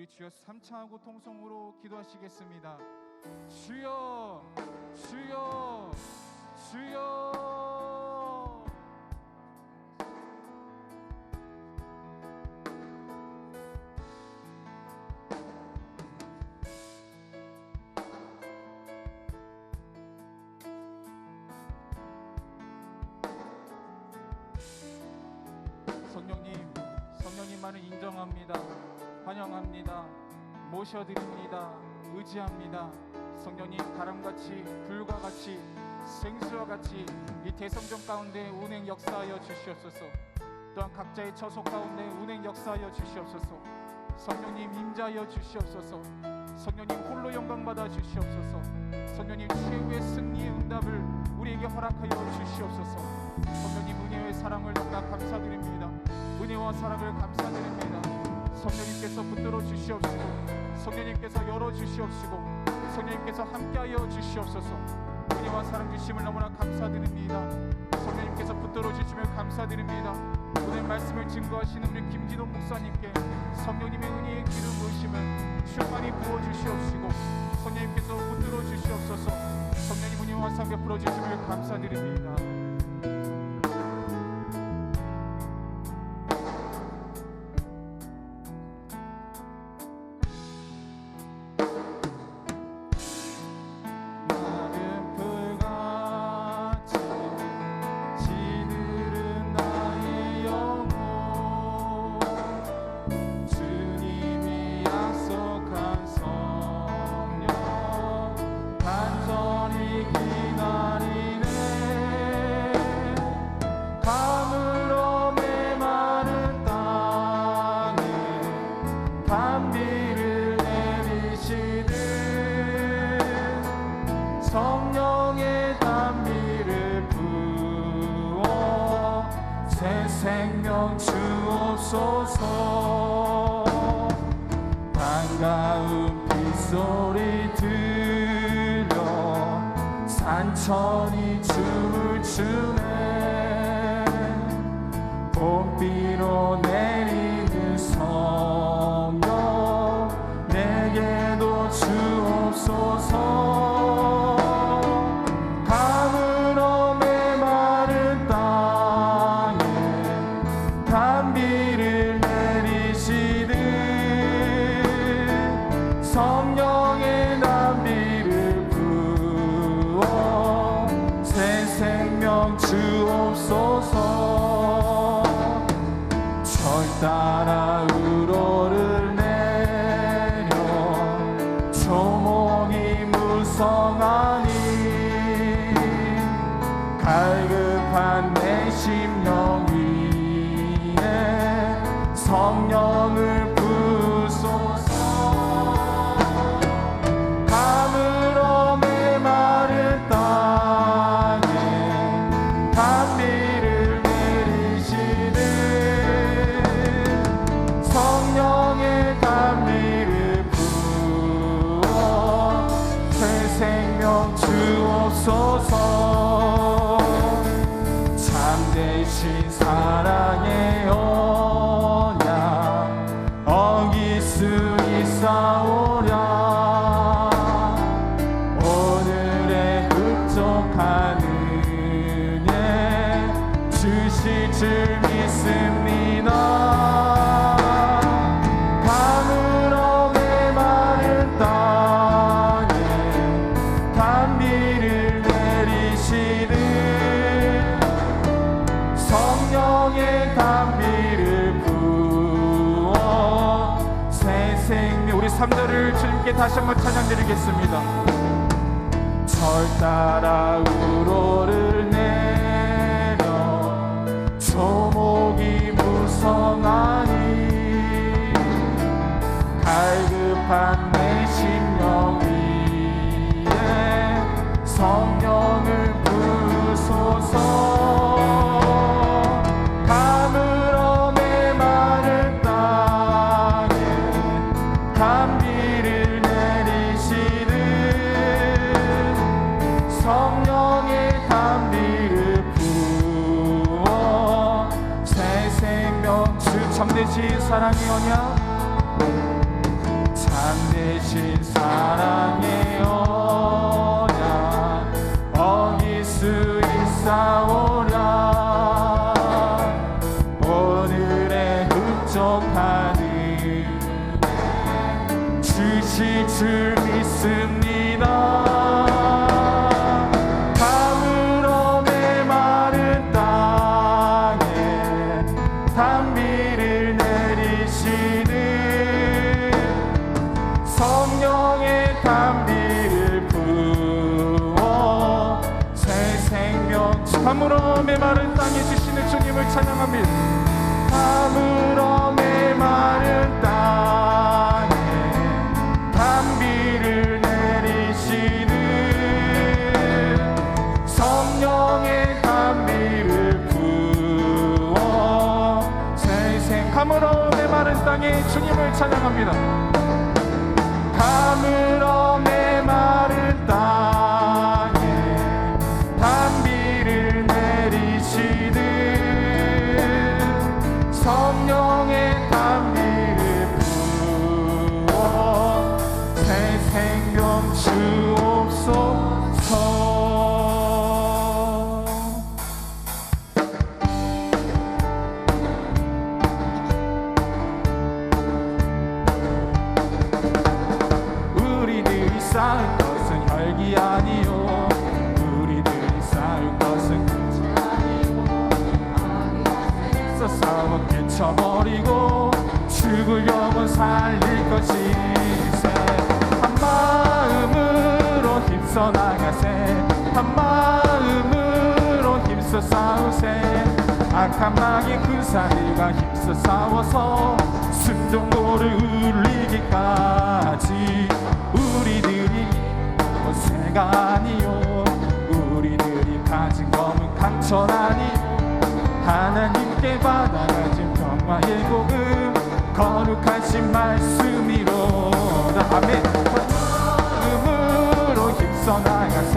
우리 주여 삼창하고 통성으로 기도하시겠습니다. 주여, 주여, 주여. 성령님만을 인정합니다. 환영합니다. 모셔드립니다. 의지합니다. 성령님, 바람같이 불과 같이 생수와 같이 이 대성전 가운데 운행 역사하여 주시옵소서. 또한 각자의 처소 가운데 운행 역사하여 주시옵소서. 성령님 임자하여 주시옵소서. 성령님 홀로 영광 받아 주시옵소서. 성령님 최후의 승리의 응답을 우리에게 허락하여 주시옵소서. 성령님 은혜의 사랑을 너무나 감사드립니다. 은혜와 사랑을 감사드립니다. 성령님께서 붙들어 주시옵시고, 성령님께서 열어 주시옵시고, 성령님께서 함께하여 주시옵소서. 은혜와 사랑 주심을 너무나 감사드립니다. 성령님께서 붙들어 주심을 감사드립니다. 오늘 말씀을 증거하시는 우리 김진호 목사님께 성령님의 은혜의 기름 부으심을 충만히 부어 주시옵시고, 성령님께서 붙들어 주시옵소서. 성령님 은혜와 사랑 베풀어 주심을 감사드립니다. 성령의 단비를 부어 새 생명 주옵소서. 반가운 빗소리 들려 산천이 춤을 추네. 봄비로 내리는 성령 내게도 주옵소서. 성령의 단비를 부어 새 생명 주옵소서. 절 따라 우로를 내려 조목이 무성하니 갈급한 내 심령 위에 성령을 부소서. 주옵소서. 참되신 사랑의 언약 어길 수 있사오랴. 오늘의 흡족한 은혜 주실 줄 믿습니다. 성령의 단비를 부어 새 생명. 우리 3절을 주님께 다시 한번 찬양드리겠습니다. 절 따라 우로를 내려 조목이 무성하니 갈급한 내 심령 위에 성령을 부소서. 성령의 단비를 부어 새 생명 주 참되신 사랑의 언약 이루실 줄 믿습니다. 가물어 메마른 땅에 단비를 내리시는 성령의 단비를 부어 새 생명. 가물어 메마른 땅에 주시는 주님을 찬양합니다. 가물어 메마른 땅에 단비를 내리시는 성령의 단비를 부어 새생. 가물어 메마른 땅에 주님을 찬양합니다. 가물어 메마른 땅에 단비를 내리시는 성령의 단비를 부어 새 생명 주옵소서. 우리들이 쌓을 것은 혈기 아니요 우리들이 쌓을 것은 끝이 아니고 싸워 깨쳐버리고 죽을 영혼 살릴 것이세. 한 마음으로 힘써 나가세. 한 마음으로 힘써 싸우세. 악한 마귀 군사들과 힘써 싸워서 순종고를 울리기까지. 우리들이 새가 아니요 우리들이 가진 검은 강철 아니요 하나님께 받아가진 평화의 복음 거룩하신 말씀이로다. 아멘. 한 마음으로 힘써 나가세.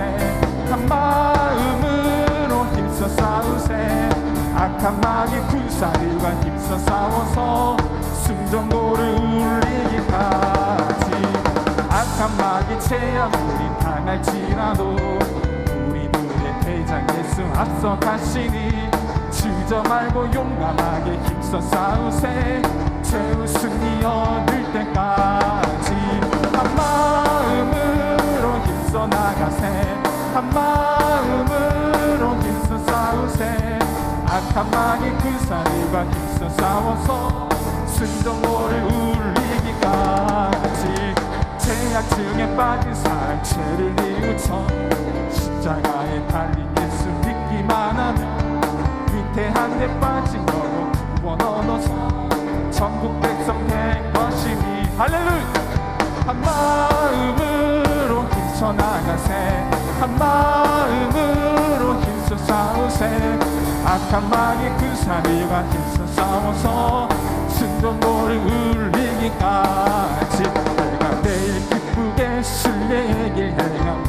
한 마음으로 힘써 싸우세. 악한 마귀 군사들과 힘써 싸워서 순종고를 울리기까지. 악한 마귀 제압 우리 당할지라도 우리들의 대장 예수 앞서 가시니 주저 말고 용감하게 힘써 싸우세. 최우승이 얻을 때까지. 한 마음으로 힘써 나가세. 한 마음으로 힘써 싸우세. 악한 마귀 군사들과 힘써 싸워서 순종고를 울리기까지. 죄악증에 빠진 사람 죄를 뉘우쳐 십자가에 달린 예수 믿기만 하면 위태한데 빠진 너로 구원 얻어서 천국 백성 된 것이니. 할렐루야. 한 마음으로 힘써 나가세. 한 마음으로 힘써 싸우세. 악한 마귀 군사들과 힘써 싸워서 순종고를 울리기까지. 내가 내일 기쁘게 순례의 길 행함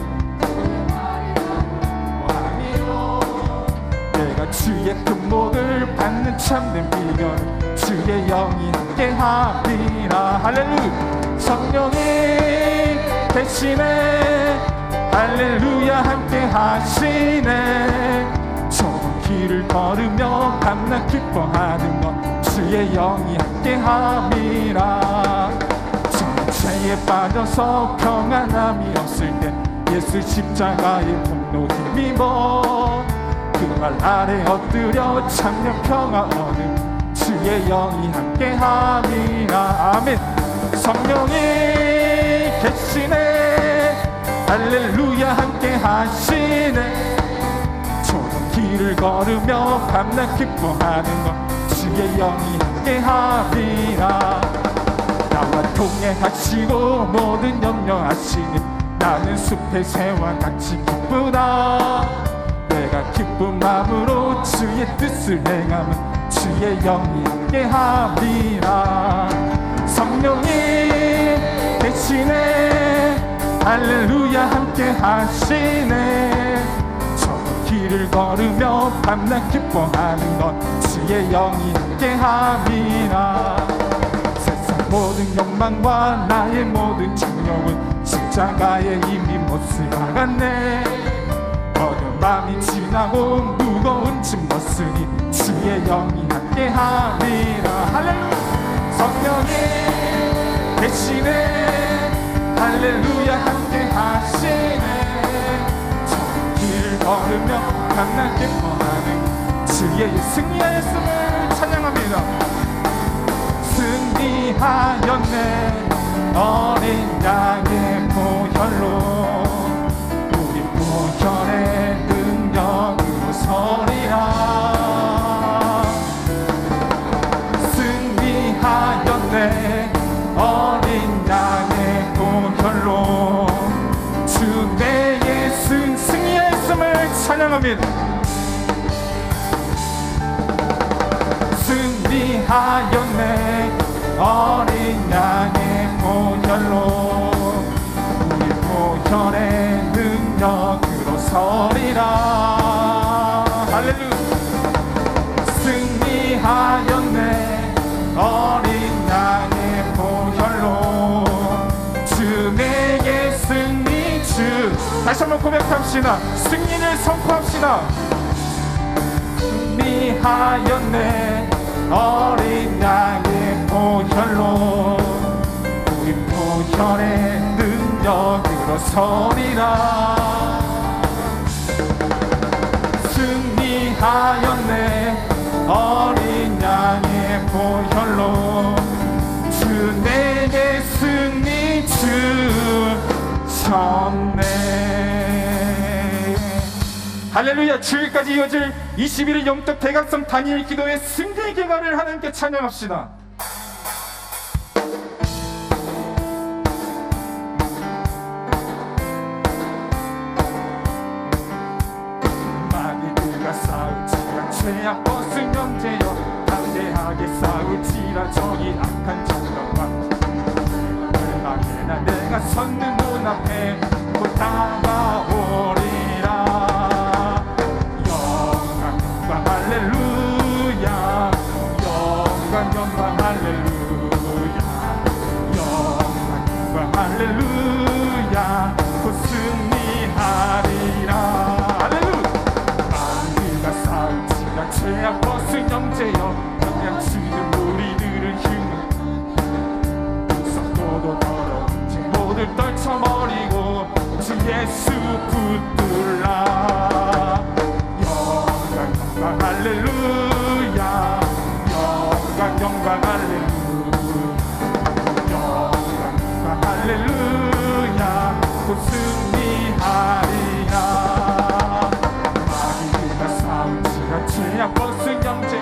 주의 금목을 받는 참된 비결 주의 영이 함께하리라. 할렐루야. 성령이 대신에 할렐루야 함께하시네. 좁은 길을 걸으며 밤낮 기뻐하는 것 주의 영이 함께함이라. 죄에 빠져서 평안함이 없을 때 예수 십자가의 폭로 힘입어 그 말 아래 엎드려 참된 평화 얻는 주의 영이 함께함이라. 아멘. 성령이 계시네. 할렐루야 함께하시네. 좁은 길을 걸으며 밤낮 기뻐하는 것 주의 영이 함께함이라. 나와 동행하시고 모든 염려하시니 나는 숲의 새와 같이 기쁘다. 내가 기쁜 마음으로 주의 뜻을 행하면 주의 영이 함께함이라. 성령이 대신에 할렐루야 함께하시네. 저 길을 걸으며 밤낮 기뻐하는 것 주의 영이 함께함이라. 세상 모든 욕망과 나의 모든 정욕은 십자가에 이미 못을 박았네. 어두운 밤이 지나고 무거운 짐 벗으니 주의 영이 함께하리라. 할렐루야. 성령이 대신에 할렐루야 함께 하시네. 길 걸으며 강난 기뻐하는 주의 승리하였음을 찬양합니다. 승리하였네. 어린 양의 보혈로 우리 보혈의 능력으로 서리라. 승리하였네. 어린 양의 보혈로 주 내 예수 승리했음을 찬양합니다. 승리하였네. 어린 양의 보혈로 우리 보혈의 능력으로 서리라. 할렐루야. 승리하였네. 어린 양의 보혈로 주 내게 승리 주. 다시 한번 고백합시다. 승리를 선포합시다. 승리하였네. 어린 양의 보혈로 우리 보혈의 능력으로 서리라. 승리하였네. 어린 양의 보혈로 주 내게 승리 주셨네. 할렐루야. 주일까지 이어질 21일 영적 대각성 다니엘 기도의 승리 기간을 하나님께 찬양합시다. 마귀들과 싸우지라 죄악 벗은 형제여 담대하게 싸우지라 저기 악한 장난과 멸망해나 내가 섰는 눈앞에 곧 다가오리라. 할렐루야. 영광 할렐루야. 영광 할렐루야. 곧 승리하리라. 할렐루야. 마귀가 싸우지라 죄악 벗은 형제여 양치는 우리들을 힘을 썩고도 더러운 죄 모두 떨쳐버리고 주 예수 붙들라. 할렐루야. 영광 할렐루야. 영광 할렐루야. 곧 승리하리라. 마귀가 싸우지라 죄악 벗은 형제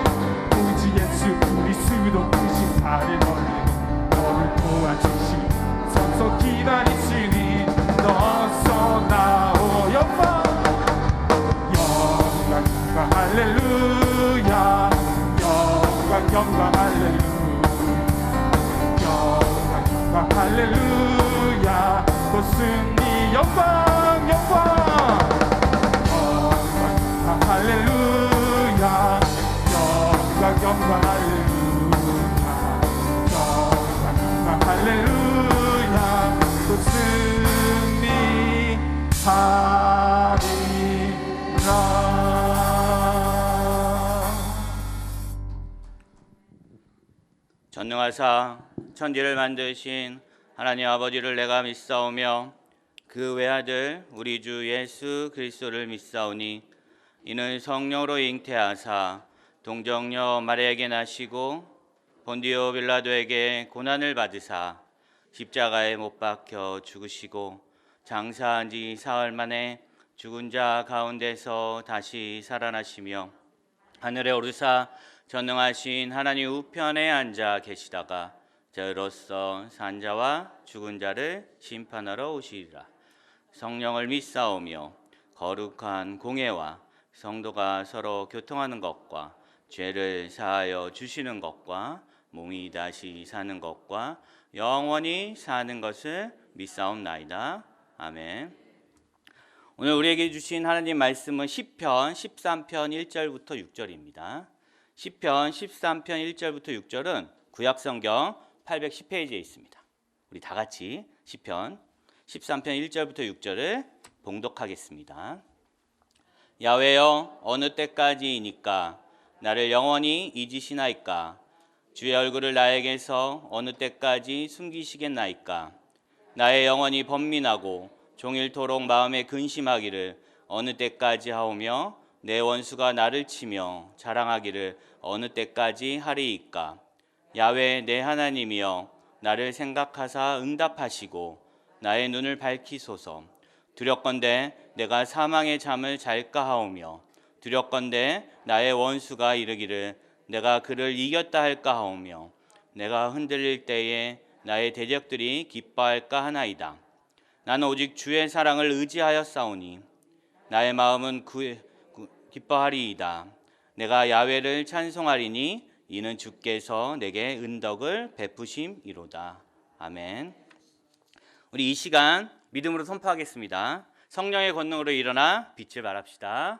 오직 예수 그리스도 크신 발을 벌리고 너를 도와주시 서서 기다리시니 너서 나오. 영광 할렐루야. 영광 할렐루야. 영광 할렐루야. 곧 승리 영광 할렐루야. 영광 할렐루야. 영광 할렐루야. 곧 승리하리라. 전능하사 천지를 만드신 하나님 아버지를 내가 믿사오며 그 외아들 우리 주 예수 그리스도를 믿사오니 이는 성령으로 잉태하사 동정녀 마리아에게 나시고 본디오 빌라도에게 고난을 받으사 십자가에 못 박혀 죽으시고 장사한 지 사흘 만에 죽은 자 가운데서 다시 살아나시며 하늘에 오르사 전능하신 하나님 우편에 앉아 계시다가 저로서 산 자와 죽은 자를 심판하러 오시리라. 성령을 믿사오며 거룩한 공예와 성도가 서로 교통하는 것과 죄를 사하여 주시는 것과 몸이 다시 사는 것과 영원히 사는 것을 믿사옵나이다. 아멘. 오늘 우리에게 주신 하나님 말씀은 시편 13편 1절부터 6절입니다. 시편 13편 1절부터 6절은 구약성경 810페이지에 있습니다. 우리 다 같이 시편 13편 1절부터 6절을 봉독하겠습니다. 야훼여, 어느 때까지이니까 나를 영원히 잊으시나이까? 주의 얼굴을 나에게서 어느 때까지 숨기시겠나이까? 나의 영혼이 번민하고 종일토록 마음에 근심하기를 어느 때까지 하오며 내 원수가 나를 치며 자랑하기를 어느 때까지 하리이까. 야외 내 하나님이여 나를 생각하사 응답하시고 나의 눈을 밝히소서. 두렵건대 내가 사망의 잠을 잘까 하오며 두렵건대 나의 원수가 이르기를 내가 그를 이겼다 할까 하오며 내가 흔들릴 때에 나의 대적들이 기뻐할까 하나이다. 나는 오직 주의 사랑을 의지하여 싸우니 나의 마음은 기뻐하리이다. 내가 야훼를 찬송하리니 이는 주께서 내게 은덕을 베푸심이로다. 아멘. 우리 이 시간 믿음으로 선포하겠습니다. 성령의 권능으로 일어나 빛을 발합시다.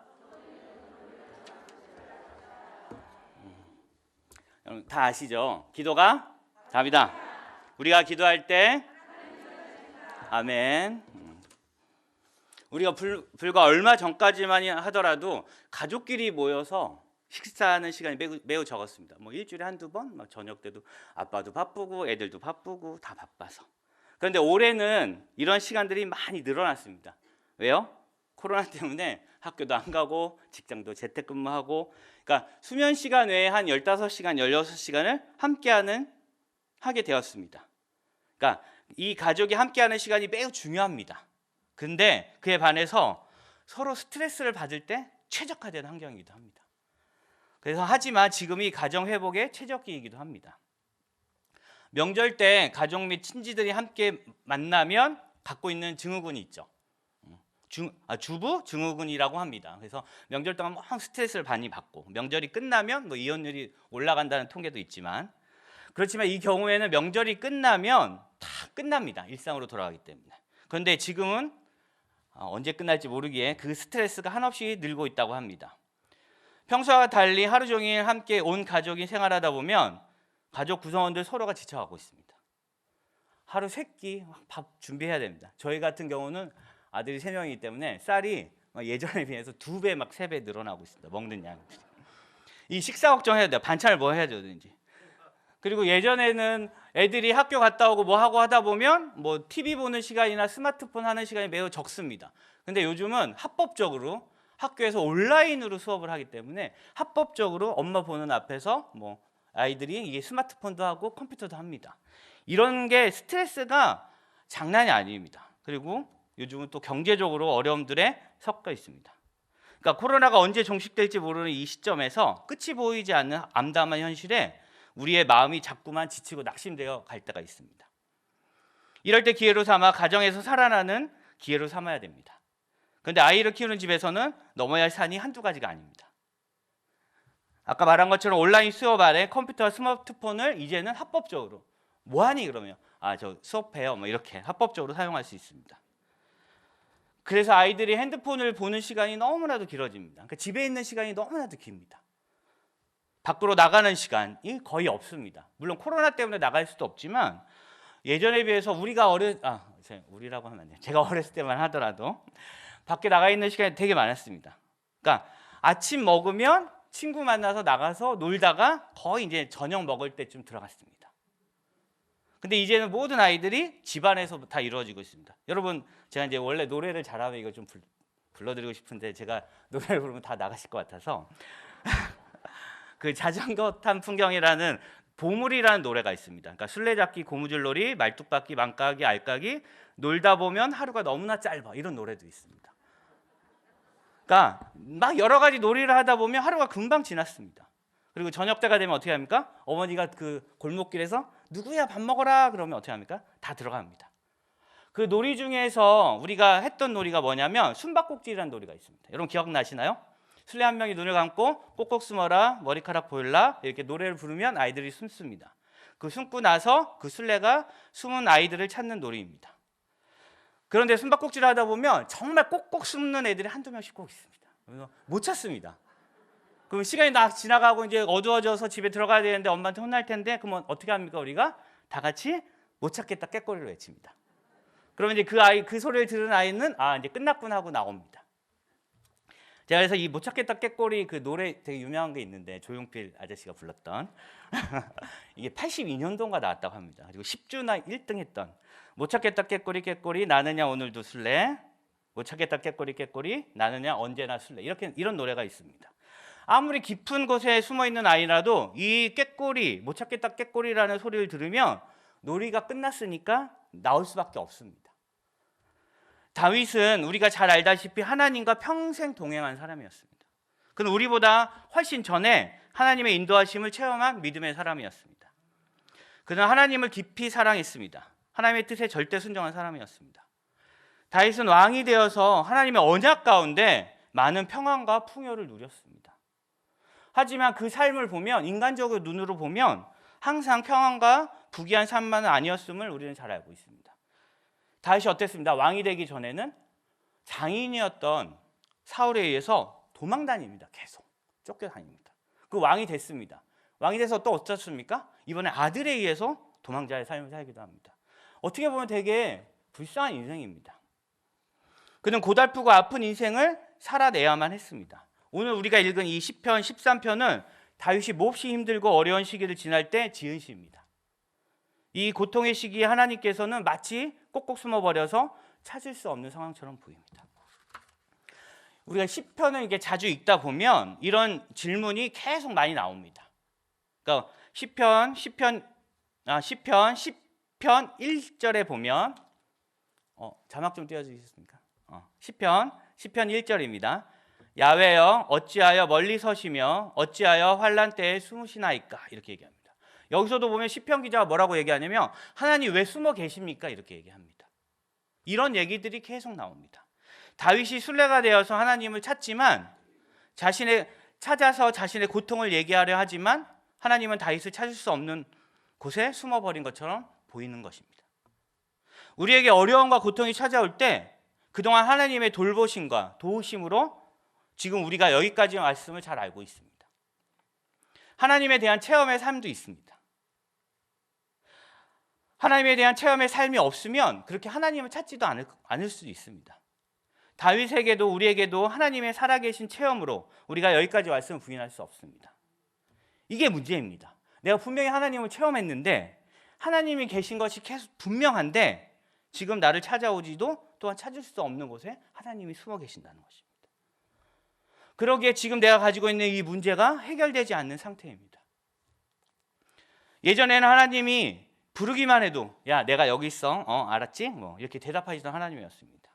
여러분 다 아시죠? 기도가 답이다. 우리가 기도할 때 아멘. 우리가 불과 얼마 전까지만 하더라도 가족끼리 모여서 식사하는 시간이 매우 적었습니다. 뭐 일주일에 한두 번, 막 저녁 때도 아빠도 바쁘고 애들도 바쁘고 다 바빠서. 그런데 올해는 이런 시간들이 많이 늘어났습니다. 왜요? 코로나 때문에 학교도 안 가고 직장도 재택근무하고, 그러니까 수면 시간 외에 한 15시간, 16시간을 하게 되었습니다. 그러니까 이 가족이 함께하는 시간이 매우 중요합니다. 근데 그에 반해서 서로 스트레스를 받을 때 최적화된 환경이기도 합니다. 그래서 하지만 지금이 가정 회복의 최적기이기도 합니다. 명절 때 가족 및 친지들이 함께 만나면 갖고 있는 증후군이 있죠. 주부 증후군이라고 합니다. 그래서 명절 동안 막 스트레스를 많이 받고 명절이 끝나면 뭐 이혼율이 올라간다는 통계도 있지만, 그렇지만 이 경우에는 명절이 끝나면 다 끝납니다. 일상으로 돌아가기 때문에. 그런데 지금은 언제 끝날지 모르기에 그 스트레스가 한없이 늘고 있다고 합니다. 평소와 달리 하루 종일 함께 온 가족이 생활하다 보면 가족 구성원들 서로가 지쳐가고 있습니다. 하루 3끼 밥 준비해야 됩니다. 저희 같은 경우는 아들이 3명이기 때문에 쌀이 예전에 비해서 2배, 3배 늘어나고 있습니다. 먹는 양이. 이 식사 걱정해야 돼요. 반찬을 뭐 해야 되는지. 그리고 예전에는 애들이 학교 갔다 오고 뭐 하고 하다 보면 뭐 TV 보는 시간이나 스마트폰 하는 시간이 매우 적습니다. 근데 요즘은 합법적으로 학교에서 온라인으로 수업을 하기 때문에 합법적으로 엄마 보는 앞에서 뭐 아이들이 이게 스마트폰도 하고 컴퓨터도 합니다. 이런 게 스트레스가 장난이 아닙니다. 그리고 요즘은 또 경제적으로 어려움들에 섞여 있습니다. 그러니까 코로나가 언제 종식될지 모르는 이 시점에서 끝이 보이지 않는 암담한 현실에 우리의 마음이 자꾸만 지치고 낙심되어 갈 때가 있습니다. 이럴 때 기회로 삼아 가정에서 살아나는 기회로 삼아야 됩니다. 그런데 아이를 키우는 집에서는 넘어야 할 산이 한두 가지가 아닙니다. 아까 말한 것처럼 온라인 수업 안에 컴퓨터와 스마트폰을 이제는 합법적으로, 뭐하니 그러면 저 수업해요 뭐 이렇게 합법적으로 사용할 수 있습니다. 그래서 아이들이 핸드폰을 보는 시간이 너무나도 길어집니다. 그러니까 집에 있는 시간이 너무나도 깁니다. 밖으로 나가는 시간이 거의 없습니다. 물론 코로나 때문에 나갈 수도 없지만 예전에 비해서 우리라고 하면 안 돼요. 제가 어렸을 때만 하더라도 밖에 나가 있는 시간이 되게 많았습니다. 그러니까 아침 먹으면 친구 만나서 나가서 놀다가 거의 이제 저녁 먹을 때쯤 들어갔습니다. 근데 이제는 모든 아이들이 집안에서 다 이루어지고 있습니다. 여러분, 제가 이제 원래 노래를 잘하면 이거 좀 불러드리고 싶은데 제가 노래를 부르면 다 나가실 것 같아서 그 자전거 탄 풍경이라는 보물이라는 노래가 있습니다. 그러니까 술래잡기, 고무줄놀이, 말뚝박기, 망까기, 알까기, 놀다 보면 하루가 너무나 짧아, 이런 노래도 있습니다. 그러니까 막 여러 가지 놀이를 하다 보면 하루가 금방 지났습니다. 그리고 저녁 때가 되면 어떻게 합니까? 어머니가 그 골목길에서 누구야 밥 먹어라 그러면 어떻게 합니까? 다 들어갑니다. 그 놀이 중에서 우리가 했던 놀이가 뭐냐면 숨바꼭질이라는 놀이가 있습니다. 여러분 기억나시나요? 술래 한 명이 눈을 감고 꼭꼭 숨어라, 머리카락 보일라 이렇게 노래를 부르면 아이들이 숨습니다. 그 숨고 나서 그 술래가 숨은 아이들을 찾는 놀이입니다. 그런데 숨바꼭질을 하다 보면 정말 꼭꼭 숨는 애들이 한두 명씩 꼭 있습니다. 그래서 못 찾습니다. 그럼 시간이 막 지나가고 이제 어두워져서 집에 들어가야 되는데 엄마한테 혼날 텐데 그러면 어떻게 합니까? 우리가 다 같이 못 찾겠다 깨꼬리를 외칩니다. 그러면 이제 그 소리를 들은 아이는 이제 끝났구나 하고 나옵니다. 제가 그래서 이 못 찾겠다 꾀꼬리 그 노래 되게 유명한 게 있는데 조용필 아저씨가 불렀던 이게 82년도인가 나왔다고 합니다. 그리고 10주나 1등 했던 못 찾겠다 꾀꼬리 꾀꼬리 나느냐 오늘도 술래 못 찾겠다 꾀꼬리 꾀꼬리 나느냐 언제나 술래 이런 노래가 있습니다. 아무리 깊은 곳에 숨어 있는 아이라도 이 꾀꼬리 못 찾겠다 꾀꼬리라는 소리를 들으면 놀이가 끝났으니까 나올 수밖에 없습니다. 다윗은 우리가 잘 알다시피 하나님과 평생 동행한 사람이었습니다. 그는 우리보다 훨씬 전에 하나님의 인도하심을 체험한 믿음의 사람이었습니다. 그는 하나님을 깊이 사랑했습니다. 하나님의 뜻에 절대 순종한 사람이었습니다. 다윗은 왕이 되어서 하나님의 언약 가운데 많은 평안과 풍요를 누렸습니다. 하지만 그 삶을 보면 인간적으로 눈으로 보면 항상 평안과 부귀한 삶만은 아니었음을 우리는 잘 알고 있습니다. 다윗이 어땠습니다? 왕이 되기 전에는 장인이었던 사울에 의해서 도망다닙니다. 계속 쫓겨다닙니다. 그 왕이 됐습니다. 왕이 돼서 또 어떻습니까? 이번에 아들에 의해서 도망자의 삶을 살기도 합니다. 어떻게 보면 되게 불쌍한 인생입니다. 그는 고달프고 아픈 인생을 살아내야만 했습니다. 오늘 우리가 읽은 이 시편 13편은 다윗이 몹시 힘들고 어려운 시기를 지날 때 지은 시입니다. 이 고통의 시기에 하나님께서는 마치 꼭꼭 숨어버려서 찾을 수 없는 상황처럼 보입니다. 우리가 시편을 이게 자주 읽다 보면 이런 질문이 계속 많이 나옵니다. 그러니까 시편 1절에 보면 자막 좀 띄워주시겠습니까? 시편 1절입니다. 야훼여 어찌하여 멀리 서시며 어찌하여 환난 때에 숨으시나이까 이렇게 얘기합니다. 여기서도 보면 시편 기자가 뭐라고 얘기하냐면 하나님 왜 숨어 계십니까? 이렇게 얘기합니다. 이런 얘기들이 계속 나옵니다. 다윗이 순례가 되어서 하나님을 찾지만 찾아서 자신의 고통을 얘기하려 하지만 하나님은 다윗을 찾을 수 없는 곳에 숨어버린 것처럼 보이는 것입니다. 우리에게 어려움과 고통이 찾아올 때 그동안 하나님의 돌보심과 도우심으로 지금 우리가 여기까지 말씀을 잘 알고 있습니다. 하나님에 대한 체험의 삶도 있습니다. 하나님에 대한 체험의 삶이 없으면 그렇게 하나님을 찾지도 않을 수도 있습니다. 다윗에게도 우리에게도 하나님의 살아계신 체험으로 우리가 여기까지 말씀을 부인할 수 없습니다. 이게 문제입니다. 내가 분명히 하나님을 체험했는데 하나님이 계신 것이 계속 분명한데 지금 나를 찾아오지도 또한 찾을 수 없는 곳에 하나님이 숨어 계신다는 것입니다. 그러기에 지금 내가 가지고 있는 이 문제가 해결되지 않는 상태입니다. 예전에는 하나님이 부르기만 해도 야 내가 여기 있어 알았지? 이렇게 대답하시던 하나님이었습니다.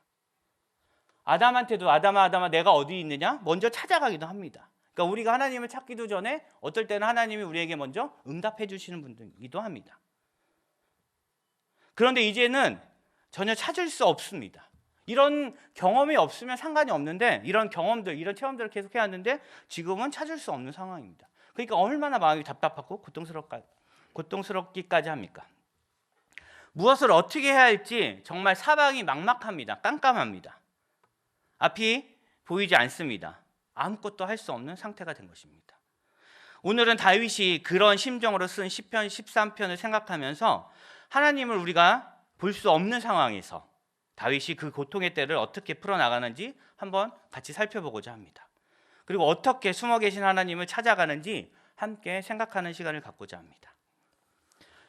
아담한테도 아담아 내가 어디 있느냐? 먼저 찾아가기도 합니다. 그러니까 우리가 하나님을 찾기도 전에 어떨 때는 하나님이 우리에게 먼저 응답해 주시는 분들이기도 합니다. 그런데 이제는 전혀 찾을 수 없습니다. 이런 경험이 없으면 상관이 없는데 이런 경험들, 이런 체험들을 계속 해왔는데 지금은 찾을 수 없는 상황입니다. 그러니까 얼마나 마음이 답답하고 고통스럽기까지 합니까? 무엇을 어떻게 해야 할지 정말 사방이 막막합니다. 깜깜합니다. 앞이 보이지 않습니다. 아무것도 할 수 없는 상태가 된 것입니다. 오늘은 다윗이 그런 심정으로 쓴 시편 13편을 생각하면서 하나님을 우리가 볼 수 없는 상황에서 다윗이 그 고통의 때를 어떻게 풀어나가는지 한번 같이 살펴보고자 합니다. 그리고 어떻게 숨어 계신 하나님을 찾아가는지 함께 생각하는 시간을 갖고자 합니다.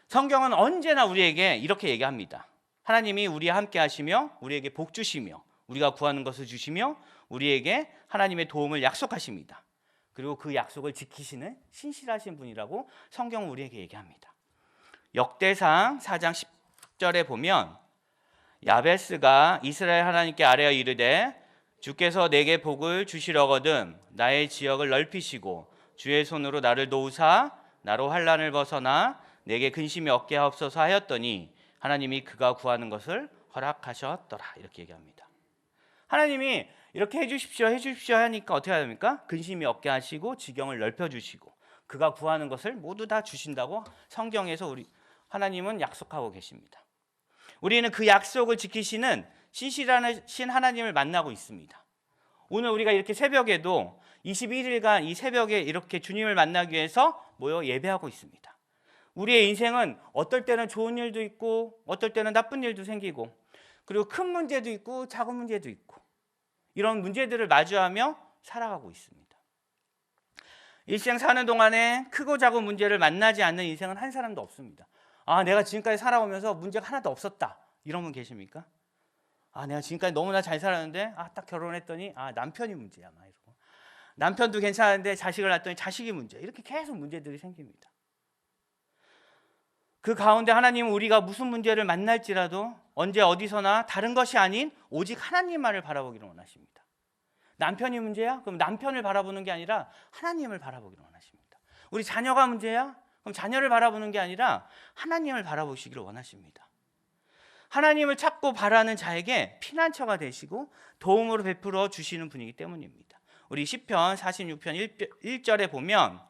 성경은 언제나 우리에게 이렇게 얘기합니다. 하나님이 우리와 함께 하시며 우리에게 복 주시며 우리가 구하는 것을 주시며 우리에게 하나님의 도움을 약속하십니다. 그리고 그 약속을 지키시는 신실하신 분이라고 성경은 우리에게 얘기합니다. 역대상 4장 10절에 보면 야베스가 이스라엘 하나님께 아뢰어 이르되 주께서 내게 복을 주시려거든 나의 지역을 넓히시고 주의 손으로 나를 도우사 나로 환난을 벗어나 내게 근심이 없게 하옵소서 하였더니 하나님이 그가 구하는 것을 허락하셨더라 이렇게 얘기합니다. 하나님이 이렇게 해주십시오 하니까 어떻게 해야 됩니까? 근심이 없게 하시고 지경을 넓혀주시고 그가 구하는 것을 모두 다 주신다고 성경에서 우리 하나님은 약속하고 계십니다. 우리는 그 약속을 지키시는 신실하신 하나님을 만나고 있습니다. 오늘 우리가 이렇게 새벽에도 21일간 이 새벽에 이렇게 주님을 만나기 위해서 모여 예배하고 있습니다. 우리의 인생은 어떨 때는 좋은 일도 있고 어떨 때는 나쁜 일도 생기고 그리고 큰 문제도 있고 작은 문제도 있고 이런 문제들을 마주하며 살아가고 있습니다. 일생 사는 동안에 크고 작은 문제를 만나지 않는 인생은 한 사람도 없습니다. 아, 내가 지금까지 살아오면서 문제가 하나도 없었다, 이런 분 계십니까? 아, 내가 지금까지 너무나 잘 살았는데 딱 결혼했더니 남편이 문제야, 막 이러고. 남편도 괜찮은데 자식을 낳았더니 자식이 문제. 이렇게 계속 문제들이 생깁니다. 그 가운데 하나님은 우리가 무슨 문제를 만날지라도 언제 어디서나 다른 것이 아닌 오직 하나님만을 바라보기를 원하십니다. 남편이 문제야? 그럼 남편을 바라보는 게 아니라 하나님을 바라보기를 원하십니다. 우리 자녀가 문제야? 그럼 자녀를 바라보는 게 아니라 하나님을 바라보시기를 원하십니다. 하나님을 찾고 바라는 자에게 피난처가 되시고 도움으로 베풀어 주시는 분이기 때문입니다. 우리 시편 46편 1절에 보면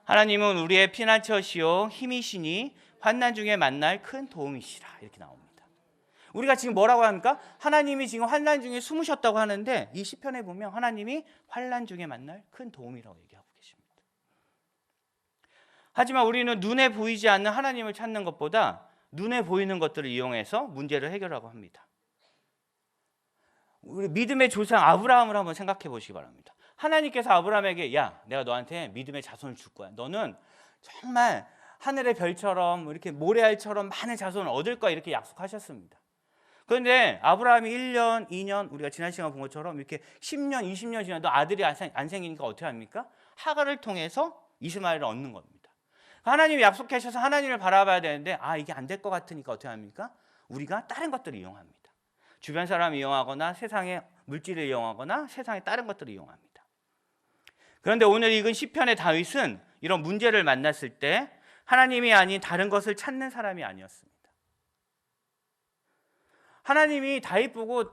하나님은 우리의 피난처시요 힘이시니 환난 중에 만날 큰 도움이시라, 이렇게 나옵니다. 우리가 지금 뭐라고 합니까? 하나님이 지금 환난 중에 숨으셨다고 하는데 이 시편에 보면 하나님이 환난 중에 만날 큰 도움이라고 얘기하고 계십니다. 하지만 우리는 눈에 보이지 않는 하나님을 찾는 것보다 눈에 보이는 것들을 이용해서 문제를 해결하고 합니다. 우리 믿음의 조상 아브라함을 한번 생각해 보시기 바랍니다. 하나님께서 아브라함에게 야, 내가 너한테 믿음의 자손을 줄 거야. 너는 정말 하늘의 별처럼 이렇게 모래알처럼 많은 자손을 얻을 거야, 이렇게 약속하셨습니다. 그런데 아브라함이 1년, 2년, 우리가 지난 시간 본 것처럼 이렇게 10년, 20년 지나도 아들이 안 생기니까 어떻게 합니까? 하갈을 통해서 이스마엘을 얻는 겁니다. 하나님이 약속하셔서 하나님을 바라봐야 되는데 이게 안 될 것 같으니까 어떻게 합니까? 우리가 다른 것들을 이용합니다. 주변 사람을 이용하거나 세상의 물질을 이용하거나 세상의 다른 것들을 이용합니다. 그런데 오늘 읽은 시편의 다윗은 이런 문제를 만났을 때 하나님이 아닌 다른 것을 찾는 사람이 아니었습니다. 하나님이 다윗 보고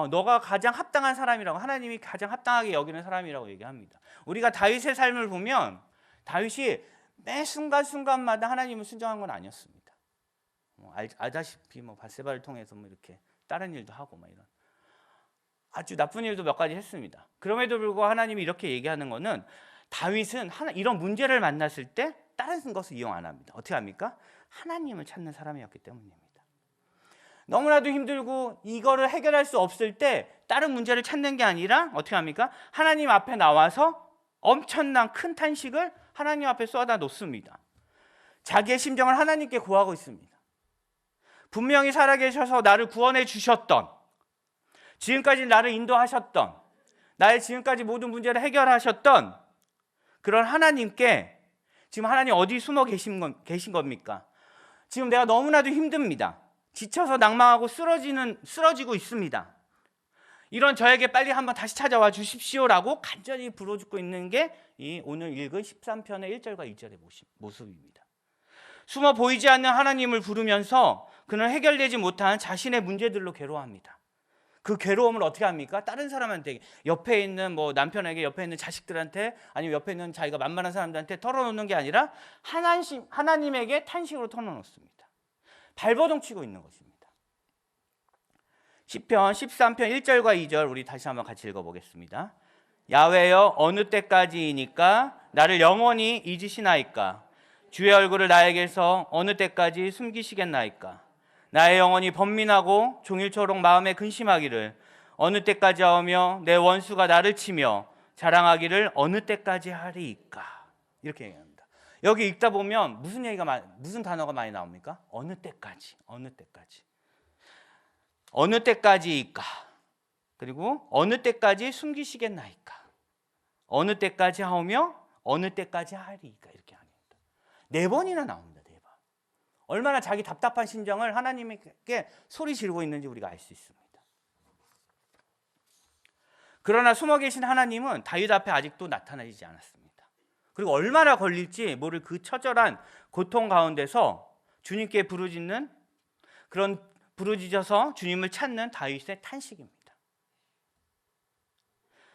너가 가장 합당한 사람이라고, 하나님이 가장 합당하게 여기는 사람이라고 얘기합니다. 우리가 다윗의 삶을 보면 다윗이 매 순간순간마다 하나님을 순종한 건 아니었습니다. 알다시피 밧세바를 통해서 이렇게 다른 일도 하고 이런 아주 나쁜 일도 몇 가지 했습니다. 그럼에도 불구하고 하나님이 이렇게 얘기하는 거는 다윗은 이런 문제를 만났을 때 다른 것을 이용 안 합니다. 어떻게 합니까? 하나님을 찾는 사람이었기 때문입니다. 너무나도 힘들고 이거를 해결할 수 없을 때 다른 문제를 찾는 게 아니라 어떻게 합니까? 하나님 앞에 나와서 엄청난 큰 탄식을 하나님 앞에 쏟아 놓습니다. 자기의 심정을 하나님께 고하고 있습니다. 분명히 살아계셔서 나를 구원해 주셨던, 지금까지 나를 인도하셨던, 나의 지금까지 모든 문제를 해결하셨던 그런 하나님께 지금 하나님 어디 숨어 계신 겁니까? 지금 내가 너무나도 힘듭니다. 지쳐서 낭망하고 쓰러지고 있습니다. 이런 저에게 빨리 한번 다시 찾아와 주십시오라고 간절히 부르짖고 있는 게 이 오늘 읽은 13편의 1절과 2절의 모습입니다. 숨어 보이지 않는 하나님을 부르면서 그는 해결되지 못한 자신의 문제들로 괴로워합니다. 그 괴로움을 어떻게 합니까? 다른 사람한테, 옆에 있는 남편에게, 옆에 있는 자식들한테, 아니면 옆에 있는 자기가 만만한 사람들한테 털어놓는 게 아니라 하나님에게 탄식으로 털어놓습니다. 발버둥 치고 있는 것입니다. 시편 13편 1절과 2절 우리 다시 한번 같이 읽어보겠습니다. 야훼여, 어느 때까지이니까 나를 영원히 잊으시나이까? 주의 얼굴을 나에게서 어느 때까지 숨기시겠나이까? 나의 영혼이 번민하고 종일토록 마음에 근심하기를 어느 때까지 하오며 내 원수가 나를 치며 자랑하기를 어느 때까지 하리이까? 이렇게 얘기합니다. 여기 읽다 보면 무슨 단어가 많이 나옵니까? 어느 때까지, 어느 때까지, 어느 때까지이까? 그리고 어느 때까지 숨기시겠나이까? 어느 때까지 하오며 어느 때까지 하리이까? 이렇게 합니다. 4번이나 나옵니다. 4번. 얼마나 자기 답답한 심정을 하나님께 소리 지르고 있는지 우리가 알 수 있습니다. 그러나 숨어 계신 하나님은 다윗 앞에 아직도 나타나지 않았습니다. 그리고 얼마나 걸릴지 모를 그 처절한 고통 가운데서 주님께 부르짖어서 주님을 찾는 다윗의 탄식입니다.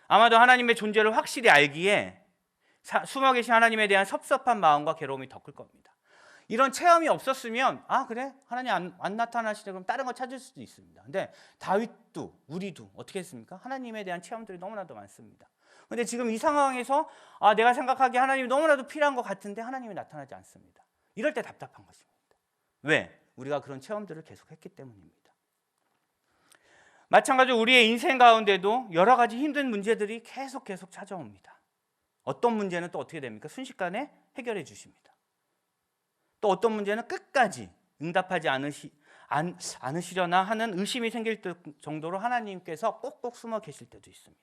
아마도 하나님의 존재를 확실히 알기에 숨어 계신 하나님에 대한 섭섭한 마음과 괴로움이 더 클 겁니다. 이런 체험이 없었으면 그래? 하나님 안 나타나시네, 그럼 다른 거 찾을 수도 있습니다. 근데 다윗도 우리도 어떻게 했습니까? 하나님에 대한 체험들이 너무나도 많습니다. 근데 지금 이 상황에서 내가 생각하기에 하나님이 너무나도 필요한 것 같은데 하나님이 나타나지 않습니다. 이럴 때 답답한 것입니다. 왜? 우리가 그런 체험들을 계속했기 때문입니다. 마찬가지로 우리의 인생 가운데도 여러 가지 힘든 문제들이 계속 찾아옵니다. 어떤 문제는 또 어떻게 됩니까? 순식간에 해결해 주십니다. 또 어떤 문제는 끝까지 응답하지 않으시려나 하는 의심이 생길 정도로 하나님께서 꼭꼭 숨어 계실 때도 있습니다.